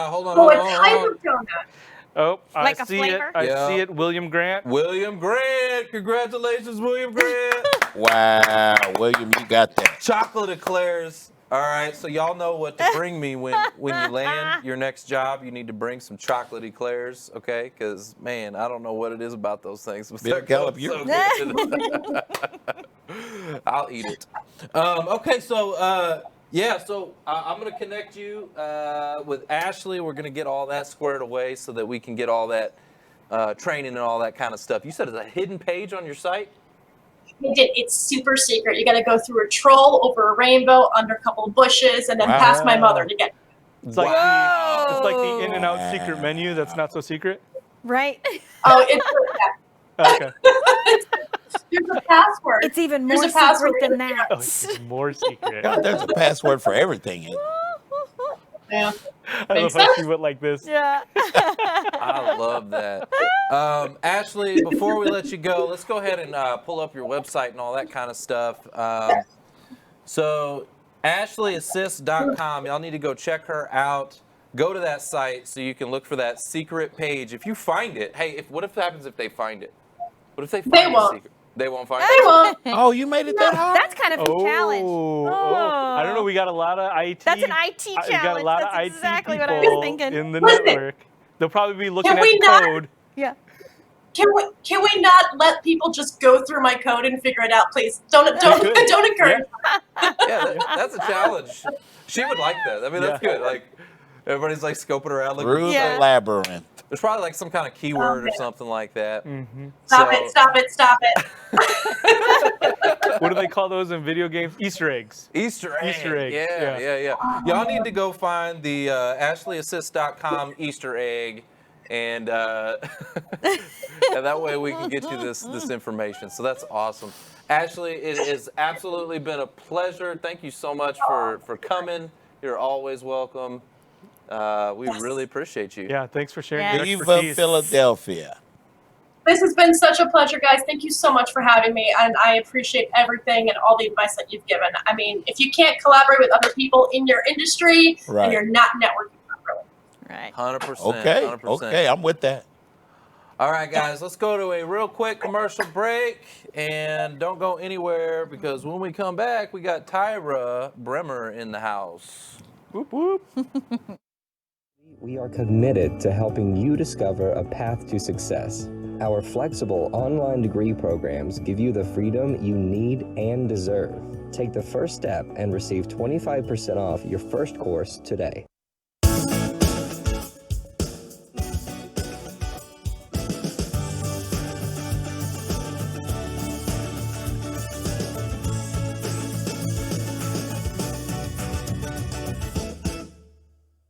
S1: Hold on.
S12: Oh,
S1: hold
S12: a
S1: on,
S12: type
S1: hold on.
S12: of donut.
S5: Oh,
S13: Like
S5: I
S13: a
S5: see
S13: flavor?
S5: it. I see it. William Grant.
S1: William Grant. Congratulations, William Grant.
S2: Wow, William, you got that.
S1: Chocolate eclairs. All right, so y'all know what to bring me when you land your next job. You need to bring some chocolate eclairs, okay? Because, man, I don't know what it is about those things. But they're so good. I'll eat it. Okay, so, yeah, so I'm going to connect you with Ashley. We're going to get all that squared away so that we can get all that training and all that kind of stuff. You said it's a hidden page on your site?
S12: It's super secret. You got to go through a troll, over a rainbow, under a couple of bushes, and then past my mother to get.
S5: It's like the In-N-Out secret menu that's not so secret.
S13: Right.
S12: Oh, it's
S5: Okay.
S12: There's a password.
S13: It's even
S12: There's
S13: more
S12: a password
S13: secret than that.
S5: Oh, it's more secret.
S2: God, there's a password for everything.
S12: Yeah.
S5: I love how she went like this.
S13: Yeah.
S1: I love that. Ashley, before we let you go, let's go ahead and pull up your website and all that kind of stuff. So AshleyAssist.com, y'all need to go check her out. Go to that site so you can look for that secret page. If you find it, hey, what if happens if they find it? What if they find the secret? They won't find it?
S12: They won't.
S2: Oh, you made it that hard?
S13: That's kind of a challenge.
S5: I don't know. We got a lot of IT.
S13: That's an IT challenge.
S5: We got a lot
S13: That's
S5: of IT
S13: exactly what I
S5: people
S13: was thinking.
S5: in the
S12: Listen,
S5: network. They'll probably be looking
S12: can
S5: at
S12: we
S5: the
S12: not-
S5: code.
S13: Yeah.
S12: Can we not let people just go through my code and figure it out, please? Don't encourage.
S1: Yeah, that's a challenge. She would like that. I mean, that's good. Like, everybody's like scoping around. Looking
S2: Through the labyrinth.
S1: There's probably like some kind of keyword or something like that.
S12: Stop it.
S5: What do they call those in video games? Easter eggs.
S1: Easter eggs.
S5: Easter eggs.
S1: Yeah. Y'all need to go find the AshleyAssist.com Easter egg, and and that way we can get you this information. So that's awesome. Ashley, it has absolutely been a pleasure. Thank you so much for coming. You're always welcome. We really appreciate you.
S5: Yeah, thanks for sharing your
S2: Viva
S5: expertise.
S2: Philadelphia.
S12: This has been such a pleasure, guys. Thank you so much for having me, and I appreciate everything and all the advice that you've given. I mean, if you can't collaborate with other people in your industry, then you're not networking properly.
S13: Right.
S1: 100%.
S2: Okay.
S1: 100%.
S2: Okay, I'm with that.
S1: All right, guys, let's go to a real quick commercial break, and don't go anywhere because when we come back, we got Tyra Bremer in the house.
S5: Whoop, whoop.
S14: We are committed to helping you discover a path to success. Our flexible online degree programs give you the freedom you need and deserve. Take the first step and receive 25% off your first course today.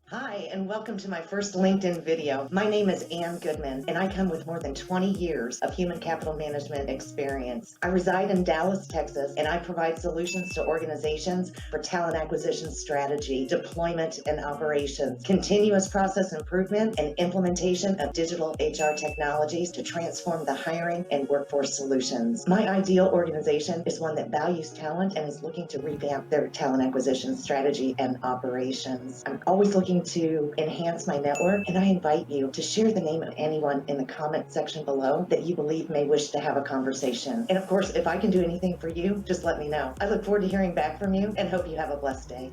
S15: Hi, and welcome to my first LinkedIn video. My name is Ann Goodman, and I come with more than 20 years of human capital management experience. I reside in Dallas, Texas, and I provide solutions to organizations for talent acquisition strategy, deployment and operations, continuous process improvement, and implementation of digital HR technologies to transform the hiring and workforce solutions. My ideal organization is one that values talent and is looking to revamp their talent acquisition strategy and operations. I'm always looking to enhance my network, and I invite you to share the name of anyone in the comment section below that you believe may wish to have a conversation. And of course, if I can do anything for you, just let me know. I look forward to hearing back from you and hope you have a blessed day.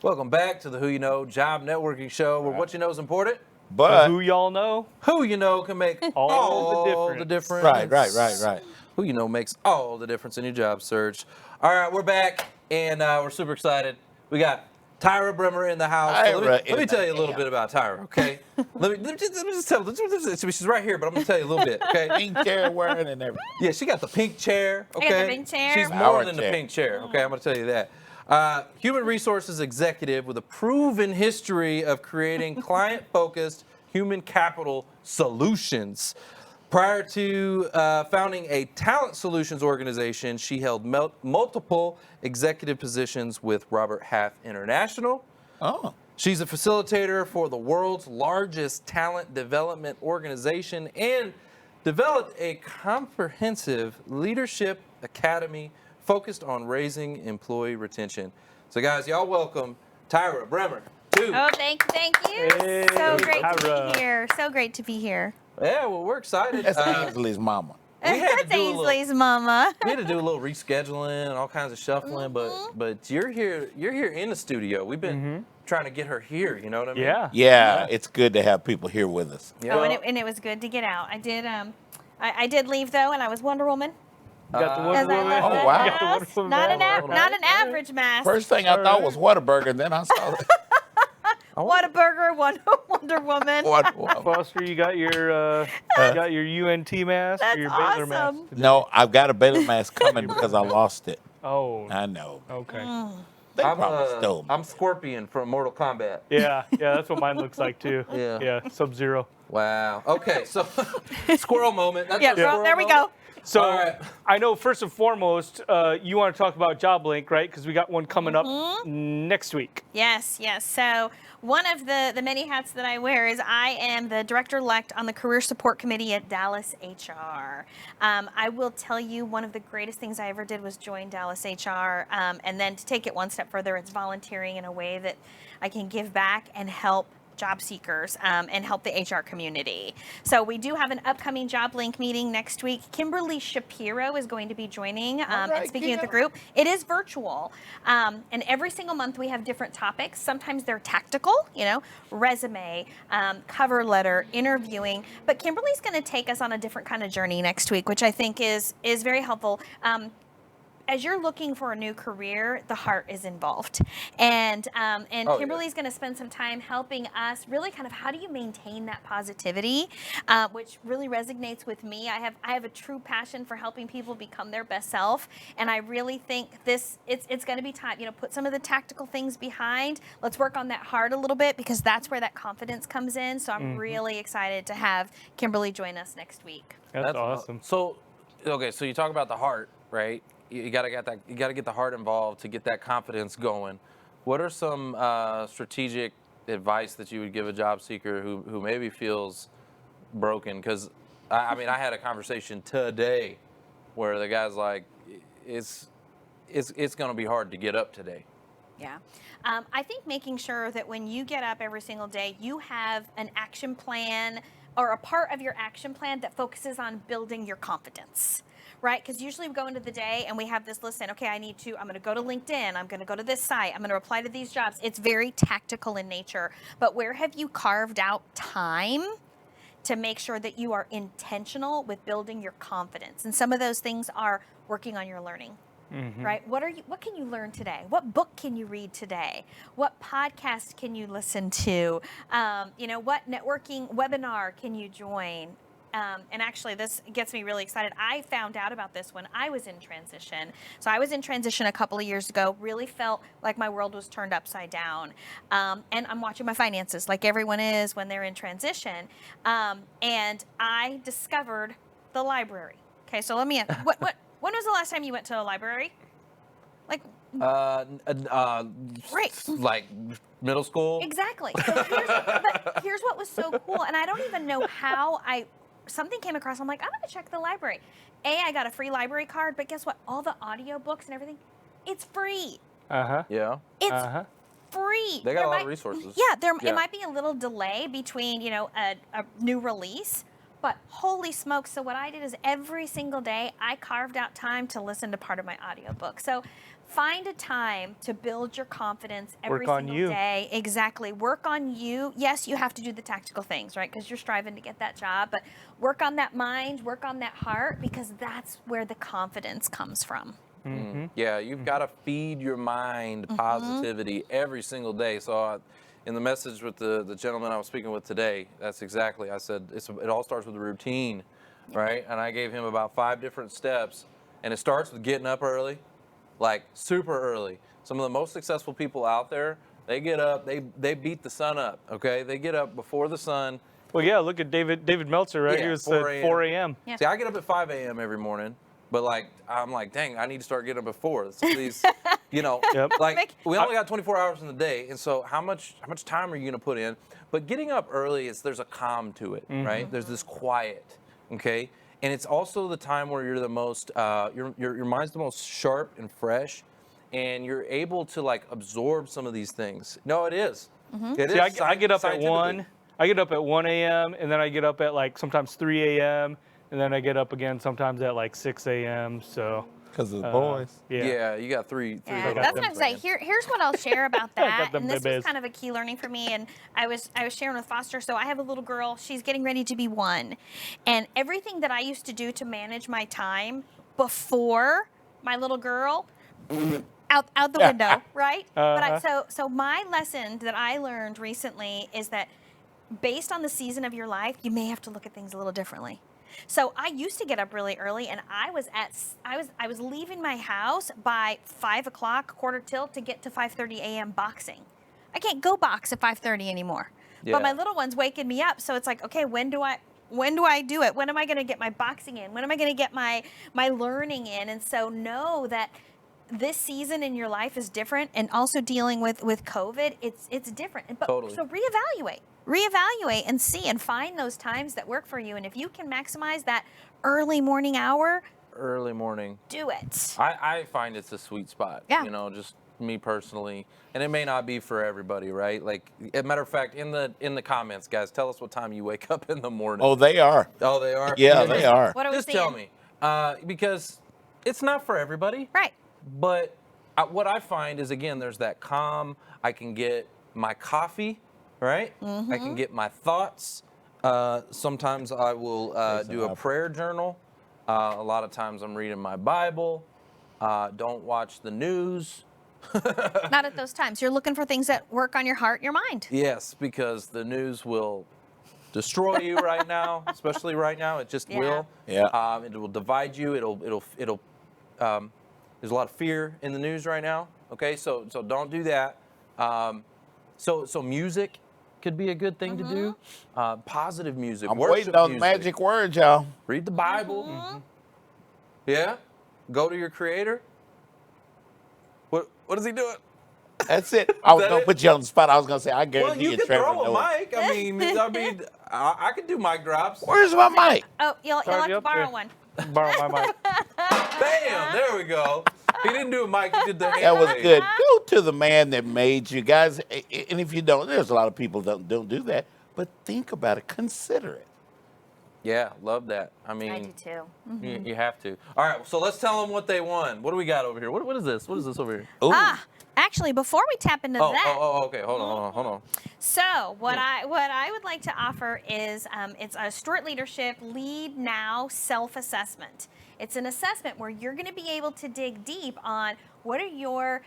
S1: Welcome back to the Who You Know Job Networking Show, where what you know is important
S2: But
S5: who y'all know?
S1: Who you know can make
S5: all the difference.
S2: Right.
S1: Who you know makes all the difference in your job search. All right, we're back, and we're super excited. We got Tyra Bremer in the house. So let me tell you a little bit about Tyra, okay? let me just tell you. She's right here, but I'm going to tell you a little bit, okay?
S2: Pink chair wearing and everything.
S1: Yeah, she got the pink chair, okay?
S13: I got the pink chair.
S1: She's more than the pink chair, okay? I'm going to tell you that. Human resources executive with a proven history of creating client-focused human capital solutions. Prior to founding a talent solutions organization, she held multiple executive positions with Robert Half International.
S2: Oh.
S1: She's a facilitator for the world's largest talent development organization and developed a comprehensive leadership academy focused on raising employee retention. So guys, y'all welcome Tyra Bremer.
S13: Oh, thank you.
S5: Hey,
S13: so great to
S5: Tyra.
S13: be here. So great to be here.
S1: Yeah, well, we're excited.
S2: That's Ainsley's mama.
S13: That's Ainsley's mama.
S1: We had to do a little rescheduling, all kinds of shuffling, but you're here in the studio. We've been trying to get her here. You know what I mean?
S2: Yeah, it's good to have people here with us.
S1: Yeah.
S13: Oh, and it was good to get out. I did. I did leave though, and I was Wonder Woman.
S5: Got the Wonder Woman.
S2: Oh, wow.
S5: Got the Wonder Woman
S13: Not an average mask.
S2: First thing I thought was Whataburger, and then I saw it.
S13: Whataburger, Wonder Woman.
S5: Foster, you got your UNT mask or your Baylor mask?
S2: No, I've got a Baylor mask coming because I lost it.
S5: Oh.
S2: I know.
S5: Okay.
S2: They probably stole me.
S1: I'm Scorpion from Mortal Kombat.
S5: Yeah, that's what mine looks like too. Yeah, Sub-Zero.
S1: Wow. Okay, so squirrel moment. That's
S13: There we go.
S5: So I know first and foremost, you want to talk about JobLink, right? Because we got one coming up next week.
S13: Yes. So one of the many hats that I wear is I am the director-elect on the Career Support Committee at Dallas HR. I will tell you one of the greatest things I ever did was join Dallas HR. And then to take it one step further, it's volunteering in a way that I can give back and help job seekers and help the HR community. So we do have an upcoming JobLink meeting next week. Kimberly Shapiro is going to be joining and speaking with the group. It is virtual. And every single month we have different topics. Sometimes they're tactical, resume, cover letter, interviewing. But Kimberly's going to take us on a different kind of journey next week, which I think is very helpful. As you're looking for a new career, the heart is involved. And Kimberly's going to spend some time helping us really kind of how do you maintain that positivity, which really resonates with me. I have a true passion for helping people become their best self. And I really think it's going to be time, put some of the tactical things behind. Let's work on that heart a little bit because that's where that confidence comes in. So I'm really excited to have Kimberly join us next week.
S5: That's awesome.
S1: So you talk about the heart, right? You gotta get the heart involved to get that confidence going. What are some strategic advice that you would give a job seeker who maybe feels broken? Because I had a conversation today where the guy's like, it's gonna be hard to get up today.
S13: Yeah. I think making sure that when you get up every single day, you have an action plan or a part of your action plan that focuses on building your confidence. Right? Because usually we go into the day and we have this list and, okay, I'm going to go to LinkedIn. I'm going to go to this site. I'm going to apply to these jobs. It's very tactical in nature. But where have you carved out time to make sure that you are intentional with building your confidence? And some of those things are working on your learning. Right? What can you learn today? What book can you read today? What podcast can you listen to? What networking webinar can you join? And actually, this gets me really excited. I found out about this when I was in transition. So I was in transition a couple of years ago, really felt like my world was turned upside down. And I'm watching my finances like everyone is when they're in transition. And I discovered the library. Okay, so let me ask, when was the last time you went to a library? Like,
S1: like middle school.
S13: Exactly. So here's what was so cool, and I don't even know how something came across. I'm like, I'm gonna check the library. I got a free library card, but guess what? All the audio books and everything, it's free.
S1: Yeah.
S13: It's free.
S1: They got a lot of resources.
S13: Yeah, it might be a little delay between a new release. But holy smokes, so what I did is every single day I carved out time to listen to part of my audiobook. So Find a time to build your confidence every
S5: Work on
S13: single
S5: you.
S13: day. Exactly. Work on you. Yes, you have to do the tactical things, right? Because you're striving to get that job, but work on that mind, work on that heart, because that's where the confidence comes from.
S1: Yeah, you've got to feed your mind positivity every single day. So in the message with the gentleman I was speaking with today, that's exactly, I said, it all starts with a routine, right? And I gave him about 5 different steps. And it starts with getting up early, like super early. Some of the most successful people out there, they get up, they beat the sun up, okay? They get up before the sun.
S5: Well, yeah, look at David Meltzer, right?
S1: Yeah,
S5: He was at 4 a.m.
S13: Yeah.
S1: See, I get up at 5 a.m. every morning, but like, I'm like, dang, I need to start getting up before. These, you know, like we only got 24 hours in the day, and so how much time are you gonna put in? But getting up early there's a calm to it, right? There's this quiet, okay? And it's also the time where you're the most, your mind's the most sharp and fresh, and you're able to like absorb some of these things. No, it is. It
S5: See,
S1: is
S5: I get up at
S1: scientifically.
S5: 1. I get up at 1 a.m. and then I get up at like sometimes 3 a.m. and then I get up again sometimes at like 6 a.m. So.
S2: Because of the boys.
S1: Yeah, you got three.
S13: Yeah, that's what I'm saying. Here's what I'll share about that.
S5: them
S13: And this was
S5: bebes.
S13: kind of a key learning for me. And I was sharing with Foster. So I have a little girl. She's getting ready to be 1. And everything that I used to do to manage my time before my little girl, out the window, right? But so my lesson that I learned recently is that based on the season of your life, you may have to look at things a little differently. So I used to get up really early, and I was leaving my house by 5 o'clock, quarter till, to get to 5:30 a.m. boxing. I can't go box at 5:30 anymore.
S1: Yeah.
S13: But my little one's waking me up, so it's like, okay, when do I do it? When am I going to get my boxing in? When am I going to get my learning in? And so know that this season in your life is different, and also dealing with COVID, it's different. But
S1: Totally.
S13: So reevaluate and see and find those times that work for you. And if you can maximize that early morning hour,
S1: Early morning.
S13: do it.
S1: I find it's a sweet spot.
S13: Yeah.
S1: You know, just me personally, and it may not be for everybody, right? Like, as a matter of fact, in the comments, guys, tell us what time you wake up in the morning.
S2: Oh, they are.
S1: Oh, they are.
S2: Yeah, they are.
S13: What are we
S1: Just tell
S13: seeing?
S1: me, because it's not for everybody.
S13: Right.
S1: But what I find is, again, there's that calm. I can get my coffee, right? I can get my thoughts. Sometimes I will do a prayer journal. A lot of times I'm reading my Bible. Don't watch the news.
S13: Not at those times. You're looking for things that work on your heart and your mind.
S1: Yes, because the news will destroy you right now, especially right now. It just will.
S2: Yeah.
S1: It will divide you. It'll. There's a lot of fear in the news right now. Okay, so don't do that. So music could be a good thing to do. Positive music.
S2: I'm
S1: worship
S2: waiting on the
S1: music.
S2: magic words, y'all.
S1: Read the Bible. Yeah. Go to your Creator. What is he doing?
S2: That's it. I was
S1: that
S2: going to
S1: it?
S2: put you on the spot. I was going to say, I
S1: Well,
S2: guarantee
S1: you can
S2: Trevor
S1: throw a
S2: knows.
S1: mic. I mean, I can do mic drops.
S2: Where's my mic?
S13: Oh, you'll have to
S5: Yep,
S13: borrow
S5: yeah.
S13: one.
S5: Borrow my mic.
S1: Bam! There we go. He didn't do a mic. He did the hand
S2: That was
S1: wave.
S2: good. Go to the man that made you guys. And if you don't, there's a lot of people that don't do that. But think about it. Consider it.
S1: Yeah, love that. I mean,
S13: I do too.
S1: you have to. All right, so let's tell them what they won. What do we got over here? What is this? What is this over here?
S2: Ooh.
S13: Actually, before we tap into that,
S1: Okay. Hold on.
S13: so what I would like to offer is it's a Stewart Leadership Lead Now Self-Assessment. It's an assessment where you're going to be able to dig deep on what are your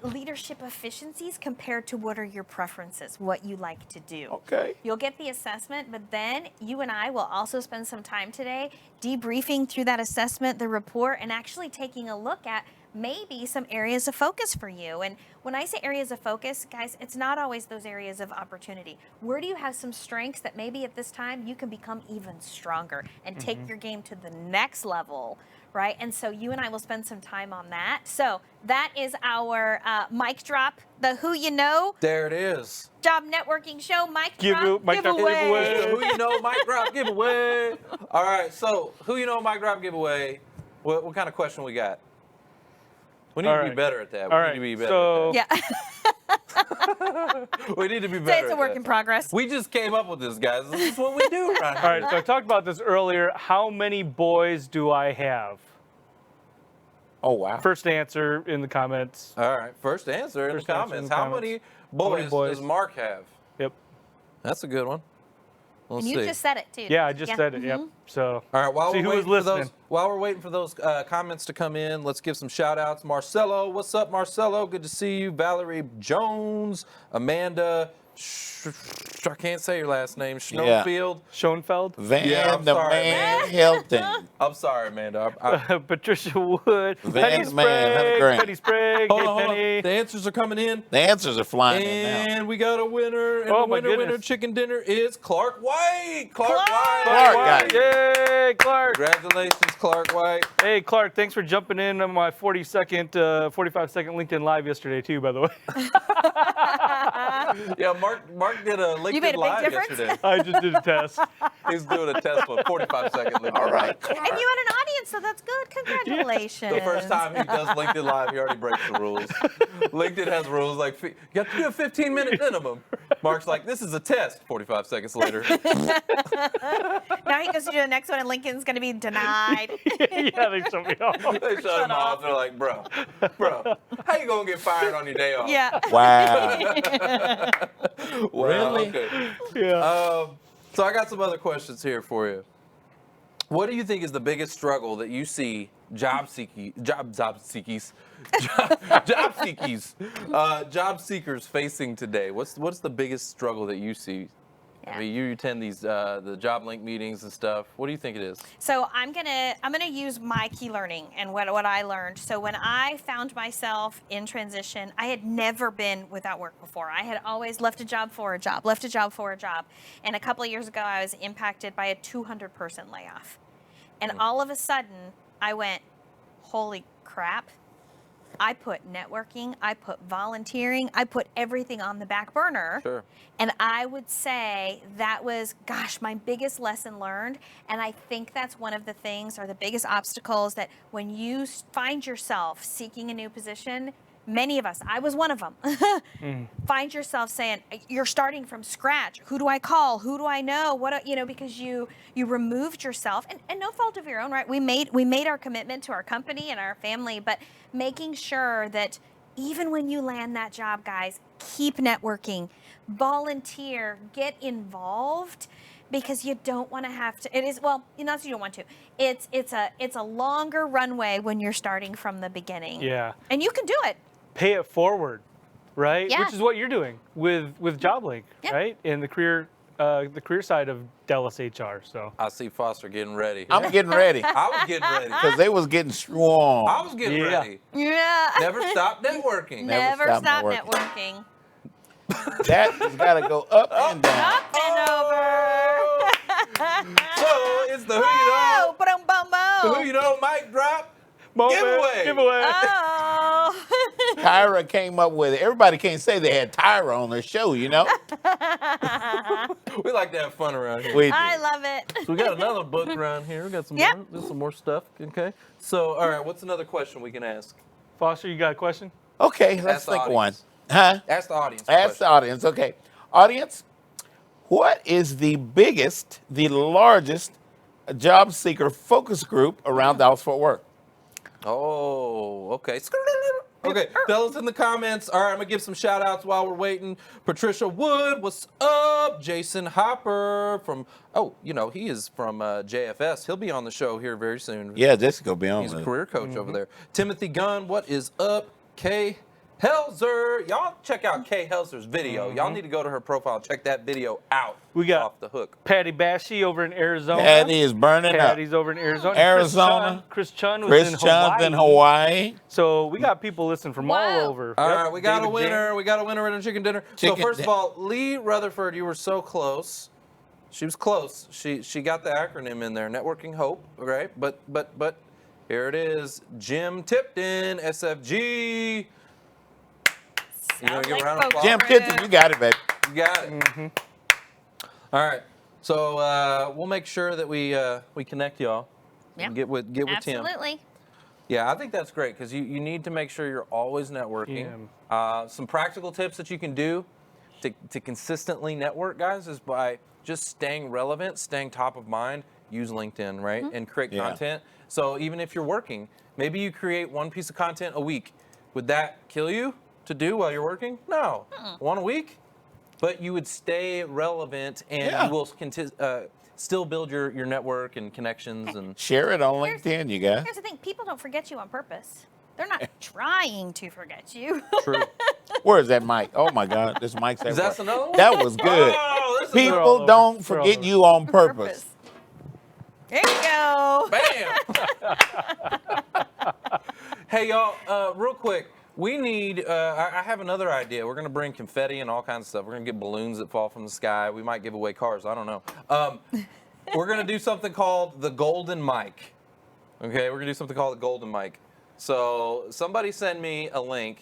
S13: leadership efficiencies compared to what are your preferences, what you like to do.
S2: Okay.
S13: You'll get the assessment, but then you and I will also spend some time today debriefing through that assessment, the report, and actually taking a look at maybe some areas of focus for you. And when I say areas of focus, guys, it's not always those areas of opportunity. Where do you have some strengths that maybe at this time you can become even stronger and take your game to the next level, right? And so you and I will spend some time on that. So that is our mic drop, the Who You Know
S1: There it is.
S13: Job Networking Show mic
S5: Mic drop
S13: giveaway.
S1: Who you know mic drop giveaway. All right, so who you know mic drop giveaway. What kind of question we got? We need to be better at that. We need to be better
S13: Yeah.
S1: at that. We need to be better.
S13: Say it's a
S1: at
S13: work
S1: that.
S13: in progress.
S1: We just came up with this, guys. This is what we do right
S5: All right, so I talked about this earlier. How many boys do I have?
S2: Oh, wow.
S5: First answer in the comments.
S1: All right, first answer in the
S5: First answer
S1: comments.
S5: in the
S1: How
S5: comments.
S1: many
S5: How many
S1: boys
S5: boys?
S1: does Mark have?
S5: Yep.
S1: That's a good one. Let's
S13: And you
S1: see.
S13: just said it too.
S5: Yeah, I just said it.
S13: Mm-hmm.
S5: Yep. So.
S1: All right, while
S5: see
S1: we're
S5: who was
S1: waiting for
S5: listening.
S1: those, while we're waiting for those comments to come in, let's give some shout outs. Marcelo, what's up, Marcelo? Good to see you. Valerie Jones, Amanda, I can't say your last name. Schoenfeld.
S5: Schoenfeld.
S2: Van the Man Hilton.
S1: I'm sorry, Amanda.
S5: Patricia Wood.
S2: Van
S5: Penny
S2: the Man, Hunter
S5: Sprague.
S2: Grant.
S5: Penny Sprague.
S1: Hold
S5: Hey,
S1: on, hold on.
S5: Penny.
S1: The answers are coming in.
S2: The answers are flying in now.
S1: And we got a winner. And
S5: Oh,
S1: the
S5: my
S1: winner
S5: goodness.
S1: chicken dinner is Clark White. Clark White.
S2: Clark got it.
S5: Yay, Clark.
S1: Congratulations, Clark White.
S5: Hey, Clark, thanks for jumping in on my 45-second LinkedIn Live yesterday, too, by the way.
S1: Yeah, Mark did a LinkedIn
S13: You made a big
S1: Live
S13: difference?
S1: yesterday.
S5: I just did a test.
S1: He's doing a test for 45-second LinkedIn
S2: All right.
S13: And you had an audience, so that's good. Congratulations.
S1: The first time he does LinkedIn Live, he already breaks the rules. LinkedIn has rules like, you have to do a 15-minute minimum. Mark's like, this is a test. 45 seconds later.
S13: Now he goes to do the next one, and Lincoln's going to be denied.
S5: Yeah, they shut me off.
S1: They shut him off. They're like, bro, how you going to get fired on your day off?
S13: Yeah.
S2: Wow.
S1: Well,
S2: Really?
S1: okay.
S5: Yeah.
S1: So I got some other questions here for you. What do you think is the biggest struggle that you see job seekers facing today? What's the biggest struggle that you see?
S13: Yeah.
S1: I mean, you attend these the job link meetings and stuff. What do you think it is?
S13: So I'm gonna use my key learning and what I learned. So when I found myself in transition, I had never been without work before. I had always left a job for a job, And a couple of years ago, I was impacted by a 200-person layoff. And all of a sudden, I went, holy crap. I put networking, I put volunteering, I put everything on the back burner.
S1: Sure.
S13: And I would say that was, my biggest lesson learned. And I think that's one of the things, or the biggest obstacles, that when you find yourself seeking a new position, many of us, I was one of them, find yourself saying, you're starting from scratch. Who do I call? Who do I know? Because you removed yourself, and no fault of your own, right? We made our commitment to our company and our family, but making sure that even when you land that job, guys, keep networking, volunteer, get involved, because you don't want to have to. It is, well, not that you don't want to. It's a longer runway when you're starting from the beginning.
S5: Yeah.
S13: And you can do it.
S5: Pay it forward, right?
S13: Yeah.
S5: Which is what you're doing with JobLink,
S13: Yeah.
S5: right? In the career side of Dallas HR. So
S1: I see Foster getting ready.
S2: I'm getting ready.
S1: I was getting ready.
S2: Because they was getting strong.
S1: I was getting
S5: Yeah.
S1: ready.
S13: Yeah.
S1: Never stop networking.
S13: Never
S2: stop
S13: stop
S2: networking.
S13: networking.
S2: That has got to go up and down.
S13: Up and over.
S1: So it's the who you know,
S13: Boom, boom, boom.
S1: who you know mic drop
S5: Moment,
S1: giveaway.
S13: Oh.
S2: Tyra came up with it. Everybody can't say they had Tyra on their show, you know?
S1: We like to have fun around here.
S2: We
S13: I
S2: do.
S13: love it.
S1: So we got another book around here. We got some
S13: Yep.
S1: more, there's some more stuff. Okay. So all right, what's another question we can ask?
S5: Foster, you got a question?
S2: Okay, let's
S1: Ask the
S2: think of
S1: audience.
S2: one. Huh?
S1: Ask the audience. a
S2: Ask
S1: question.
S2: the audience. Okay. Audience, what is the biggest, the largest job seeker focus group around Dallas-Fort Worth?
S1: Oh, okay. Okay, tell us in the comments. All right, I'm going to give some shout outs while we're waiting. Patricia Wood, what's up? Jason Hopper from, he is from JFS. He'll be on the show here very soon.
S2: Yeah, Jessica will be on
S1: He's a
S2: with it.
S1: career coach over there. Timothy Gunn, what is up? Kay Helzer. Y'all check out Kay Helzer's video. Y'all need to go to her profile and check that video out.
S5: We got
S1: off the hook.
S5: Patty Bashy over in Arizona.
S2: Patty is burning
S5: Patty's
S2: up.
S5: over in Arizona.
S2: Arizona.
S5: Chris Chun was
S2: Chris
S5: in
S2: Chun's
S5: Hawaii.
S2: in Hawaii.
S5: So we got people listening from all over.
S1: All
S5: Yep.
S1: right, we got a
S5: David
S1: winner.
S5: James.
S1: We got a winner in a chicken dinner. So first of all, Lee Rutherford, you were so close. She was close. She got the acronym in there, Networking Hope, right? But here it is. Jim Tipton, SFG. You know, give a round of applause.
S2: Jim Tipton, you got it, baby.
S1: You got it. All right. So we'll make sure that we connect y'all.
S13: Yep.
S1: Get with Tim.
S13: Absolutely.
S1: Yeah, I think that's great because you need to make sure you're always networking. Some practical tips that you can do to consistently network, guys, is by just staying relevant, staying top of mind, use LinkedIn, right?
S13: Mm-hmm.
S1: And create
S2: Yeah.
S1: content. So even if you're working, maybe you create one piece of content a week. Would that kill you to do while you're working? No. One a week? But you would stay relevant and
S2: Yeah.
S1: you will still build your network and connections. And
S2: Share it on LinkedIn, you guys.
S13: Here's the thing, people don't forget you on purpose. They're not trying to forget you.
S1: True.
S2: Where is that mic? Oh my God, this mic's
S1: Is that another one?
S2: That was good.
S1: Oh, this is
S5: all
S2: People
S5: over.
S2: don't
S5: They're all
S2: forget
S5: over.
S2: you on purpose.
S13: There you go.
S1: Bam! Hey, y'all, real quick. We need, I have another idea. We're going to bring confetti and all kinds of stuff. We're going to get balloons that fall from the sky. We might give away cars. I don't know. We're going to do something called the Golden Mic. Okay, we're going to do something called the Golden Mic. So somebody send me a link,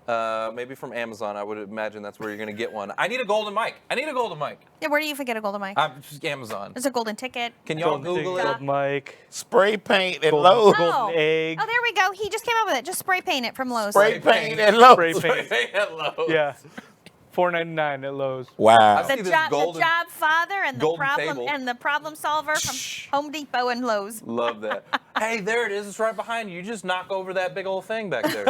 S1: maybe from Amazon. I would imagine that's where you're going to get one. I need a golden mic. I need a golden mic.
S13: Yeah, where do you forget a golden mic?
S1: Just Amazon.
S13: There's a golden ticket.
S1: Can y'all
S5: Golden
S1: Google
S5: ticket,
S1: it?
S5: Golden mic.
S2: Spray paint at
S5: Golden-
S2: Lowe's.
S5: golden egg.
S13: Oh, there we go. He just came up with it. Just spray paint it from Lowe's.
S2: Spray paint at Lowe's.
S5: Spray paint.
S1: Hey, hello.
S5: Yeah. $4.99 at Lowe's.
S2: Wow.
S1: I see
S13: The
S1: this
S13: job,
S1: golden-
S13: the job father and the
S1: golden
S13: problem
S1: table.
S13: and the problem solver from Home Depot and Lowe's.
S1: Love that. Hey, there it is. It's right behind you. You just knock over that big old thing back there.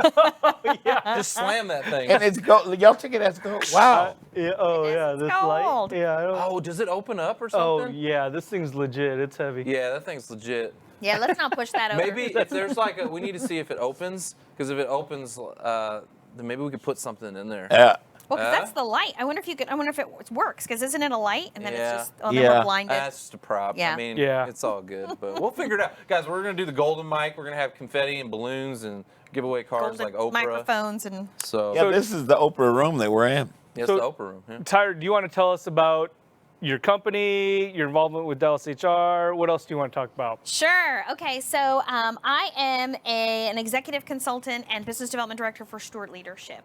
S1: Just slam that thing.
S2: And it's gold. Y'all take it as gold. Wow.
S5: Yeah, oh, yeah. This light.
S13: gold.
S5: Yeah. I don't,
S1: Oh, does it open up or
S5: oh,
S1: something?
S5: yeah. This thing's legit. It's heavy.
S1: Yeah, that thing's legit.
S13: Yeah, let's not push that over.
S1: Maybe if there's like we need to see if it opens, because if it opens, then maybe we could put something in there.
S2: Yeah.
S13: Well, 'cause that's the light. I wonder if you could. I wonder if it works. Because isn't it a light? And then
S1: Yeah.
S13: it's just. Oh, then
S2: Yeah.
S13: we're blinded.
S1: That's just a prop.
S13: Yeah.
S1: I mean,
S5: Yeah.
S1: it's all good, but we'll figure it out. Guys, we're going to do the golden mic. We're going to have confetti and balloons and give away cards
S13: Golden
S1: like Oprah.
S13: microphones and.
S1: So,
S2: Yeah, this is the Oprah room that we're in.
S1: yes,
S5: So-
S1: the Oprah room. Yeah.
S5: Tyra, do you want to tell us about your company, your involvement with Dallas HR? What else do you want to talk about?
S13: Sure. Okay. So I am an executive consultant and business development director for Stewart Leadership.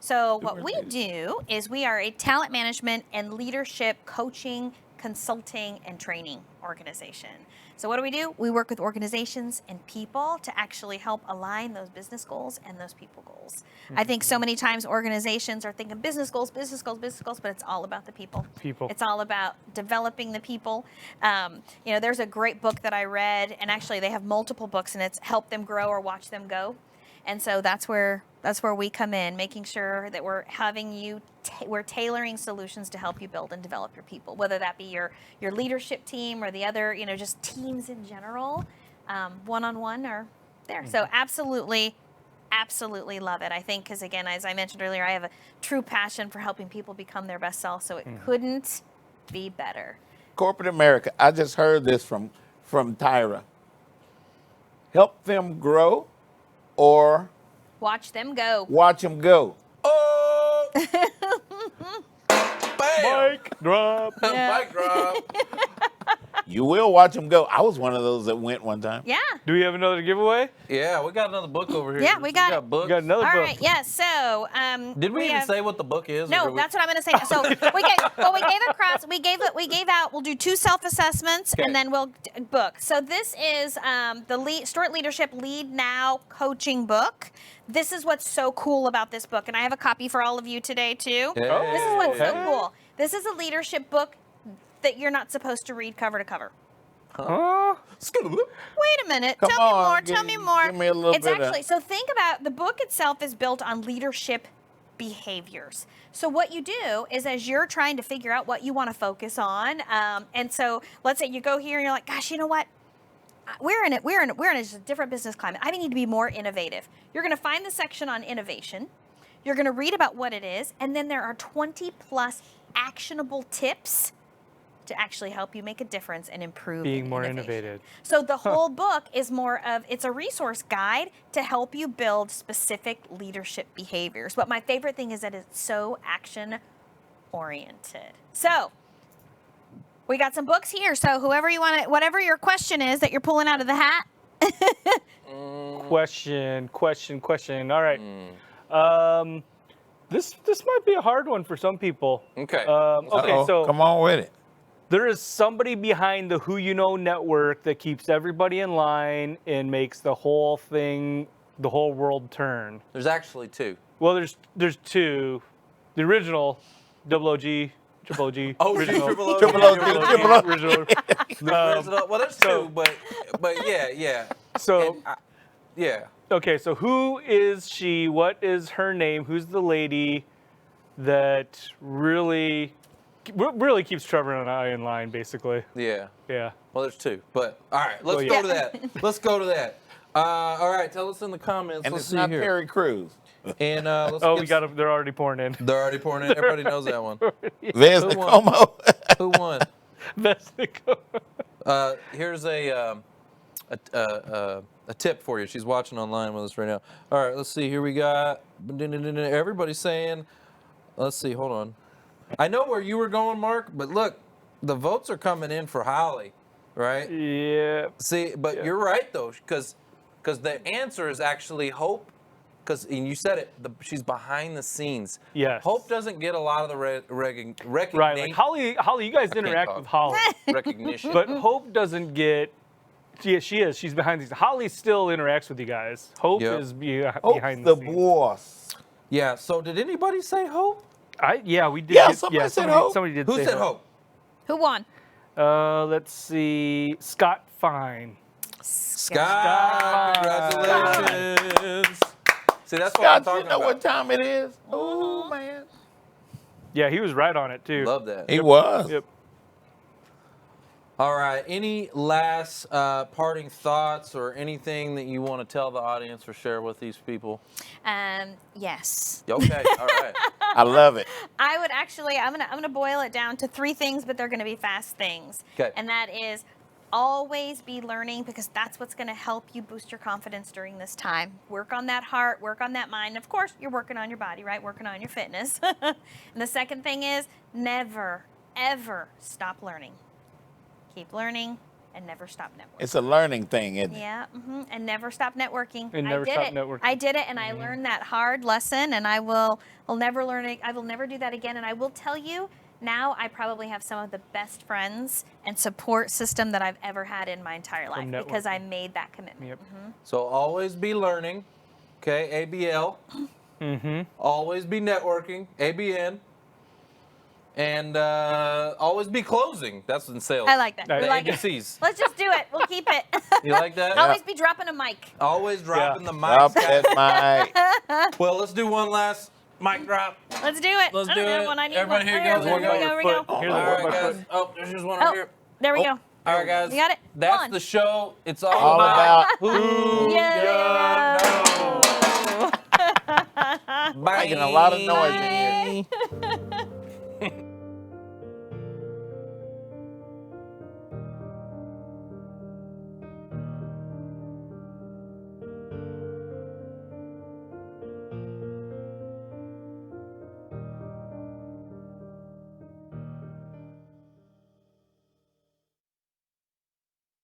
S13: So what we do is we are a talent management and leadership coaching, consulting, and training organization. So what do? We work with organizations and people to actually help align those business goals and those people goals. I think so many times organizations are thinking business goals, but it's all about the people. It's all about developing the people. You know, there's a great book that I read, and actually they have multiple books, and it's Help Them Grow or Watch Them Go. And so that's where we come in, making sure that we're having you, we're tailoring solutions to help you build and develop your people, whether that be your leadership team or the other, you know, just teams in general, one-on-one or there. So absolutely love it. I think, because again, as I mentioned earlier, I have a true passion for helping people become their best self. So it couldn't be better.
S2: Corporate America. I just heard this from Tyra. Help them grow or
S13: Watch them go.
S2: watch them go.
S1: Oh! Bam!
S5: Mic drop.
S1: Mic drop.
S2: You will watch them go. I was one of those that went one time.
S13: Yeah.
S5: Do we have another giveaway?
S1: Yeah, we got another book over here.
S13: Yeah, we got
S1: books.
S5: We got another
S13: All
S5: book.
S13: right. Yes. So.
S1: Did we even
S13: have-
S1: say what the book is?
S13: No,
S1: or did we-
S13: that's what I'm going to say. So we gave across. We gave out. We'll do 2 self-assessments
S1: Okay.
S13: and then we'll book. So this is the Stewart Leadership Lead Now coaching book. This is what's so cool about this book, and I have a copy for all of you today too.
S1: Hey.
S13: This is what's so
S5: Hey.
S13: cool. This is a leadership book that you're not supposed to read cover to cover.
S5: Huh?
S13: Wait a minute.
S2: Come
S13: Tell
S2: on,
S13: me more.
S2: give-
S13: Tell me more.
S2: give me a little
S13: it's
S2: bit of-
S13: actually so. Think about the book itself is built on leadership behaviors. So what you do is, as you're trying to figure out what you want to focus on, and so let's say you go here and you're like, gosh, you know what? We're in a different business climate. I need to be more innovative. You're going to find the section on innovation. You're going to read about what it is, and then there are 20 plus actionable tips to actually help you make a difference and improve
S5: Being
S13: in
S5: more
S13: innovation.
S5: innovative.
S13: So the whole book is more of, it's a resource guide to help you build specific leadership behaviors. But my favorite thing is that it's so action oriented. So we got some books here. So whoever you want to, whatever your question is that you're pulling out of the hat.
S5: Question. All right. This might be a hard one for some people.
S1: Okay.
S5: Okay,
S2: Uh-oh.
S5: so
S2: Come on with it.
S5: there is somebody behind the Who You Know network that keeps everybody in line and makes the whole thing, the whole world turn.
S1: There's actually 2.
S5: Well, there's 2. The original, Double OG, Triple OG.
S1: OG,
S5: original.
S1: triple OG,
S2: Triple OG,
S5: Triple OG, original.
S1: Well, there's two, but yeah.
S5: So,
S1: Yeah.
S5: okay, so who is she? What is her name? Who's the lady that really keeps Trevor and I in line, basically?
S1: Yeah.
S5: Yeah.
S1: Well, there's two, but all right, let's go to that. Let's go to that. All right, tell us in the comments.
S2: And
S1: let's
S2: it's
S1: see
S2: not
S1: here.
S2: Terry Crews.
S1: And let's
S5: Oh,
S1: get
S5: we got them. They're already pouring in.
S1: They're already pouring in. Everybody knows that one.
S2: There's
S1: Who
S2: the
S1: won?
S2: Como.
S1: Who won?
S5: That's the
S1: Here's a tip for you. She's watching online with us right now. All right, let's see. Here we got everybody's saying. Let's see. Hold on. I know where you were going, Mark, but look, the votes are coming in for Holly, right?
S5: Yeah.
S1: See, but you're right though, because the answer is actually Hope. Because you said it, she's behind the scenes.
S5: Yes.
S1: Hope doesn't get a lot of the recognition.
S5: Right, like Holly, you guys interact with Holly.
S1: Recognition.
S5: But Hope doesn't get. Yeah, she is. She's behind these. Holly still interacts with you guys. Hope is behind the scenes.
S2: boss.
S1: Yeah. So did anybody say Hope?
S5: We did.
S2: Yeah, somebody said Hope.
S5: Somebody did.
S1: Who
S5: say
S1: said Hope?
S13: Who won?
S5: Let's see. Scott Fine.
S1: Scott, congratulations. See, that's what I'm
S2: Scott,
S1: talking
S2: you know
S1: about.
S2: what time it is? Oh, man.
S5: Yeah, he was right on it too.
S1: Love that.
S2: He was.
S5: Yep.
S1: All right. Any last parting thoughts or anything that you want to tell the audience or share with these people?
S13: Yes.
S1: Okay. All right.
S2: I love it.
S13: I would actually, I'm gonna boil it down to 3 things, but they're gonna be fast things.
S1: Okay.
S13: And that is always be learning, because that's what's gonna help you boost your confidence during this time. Work on that heart, work on that mind. Of course, you're working on your body, right? Working on your fitness. And the second thing is never, ever stop learning. Keep learning and never stop networking.
S2: It's a learning thing, isn't it?
S13: Yeah, and never stop networking.
S5: And never
S13: I did
S5: stop
S13: it.
S5: networking.
S13: I did it, and I learned that hard lesson, and I'll never learn it. I will never do that again. And I will tell you, now I probably have some of the best friends and support system that I've ever had in my entire life because I made that commitment.
S5: Yep.
S1: So always be learning. Okay. ABL.
S5: Mm-hmm.
S1: Always be networking. ABN. And always be closing. That's in sales.
S13: I like that.
S1: The
S13: We like it.
S1: ABCs.
S13: Let's just do it. We'll keep it.
S1: You like that?
S13: Always be dropping a mic.
S1: Always dropping the mic.
S2: Drop that mic.
S1: Well, let's do one last mic drop.
S13: Let's do it.
S1: Let's
S13: I don't
S1: do
S13: know
S1: it.
S13: one. I need
S1: Everybody,
S13: one.
S1: here goes.
S13: Here we go. Here we go.
S1: All
S5: Here's
S1: right,
S5: one.
S1: guys. Oh, there's just one over here.
S13: There we go.
S1: All right, guys.
S13: You got it?
S1: That's
S13: One.
S1: the show. It's
S2: All
S1: all
S2: about
S1: who you know. Bye.
S2: Making a lot of noise in here.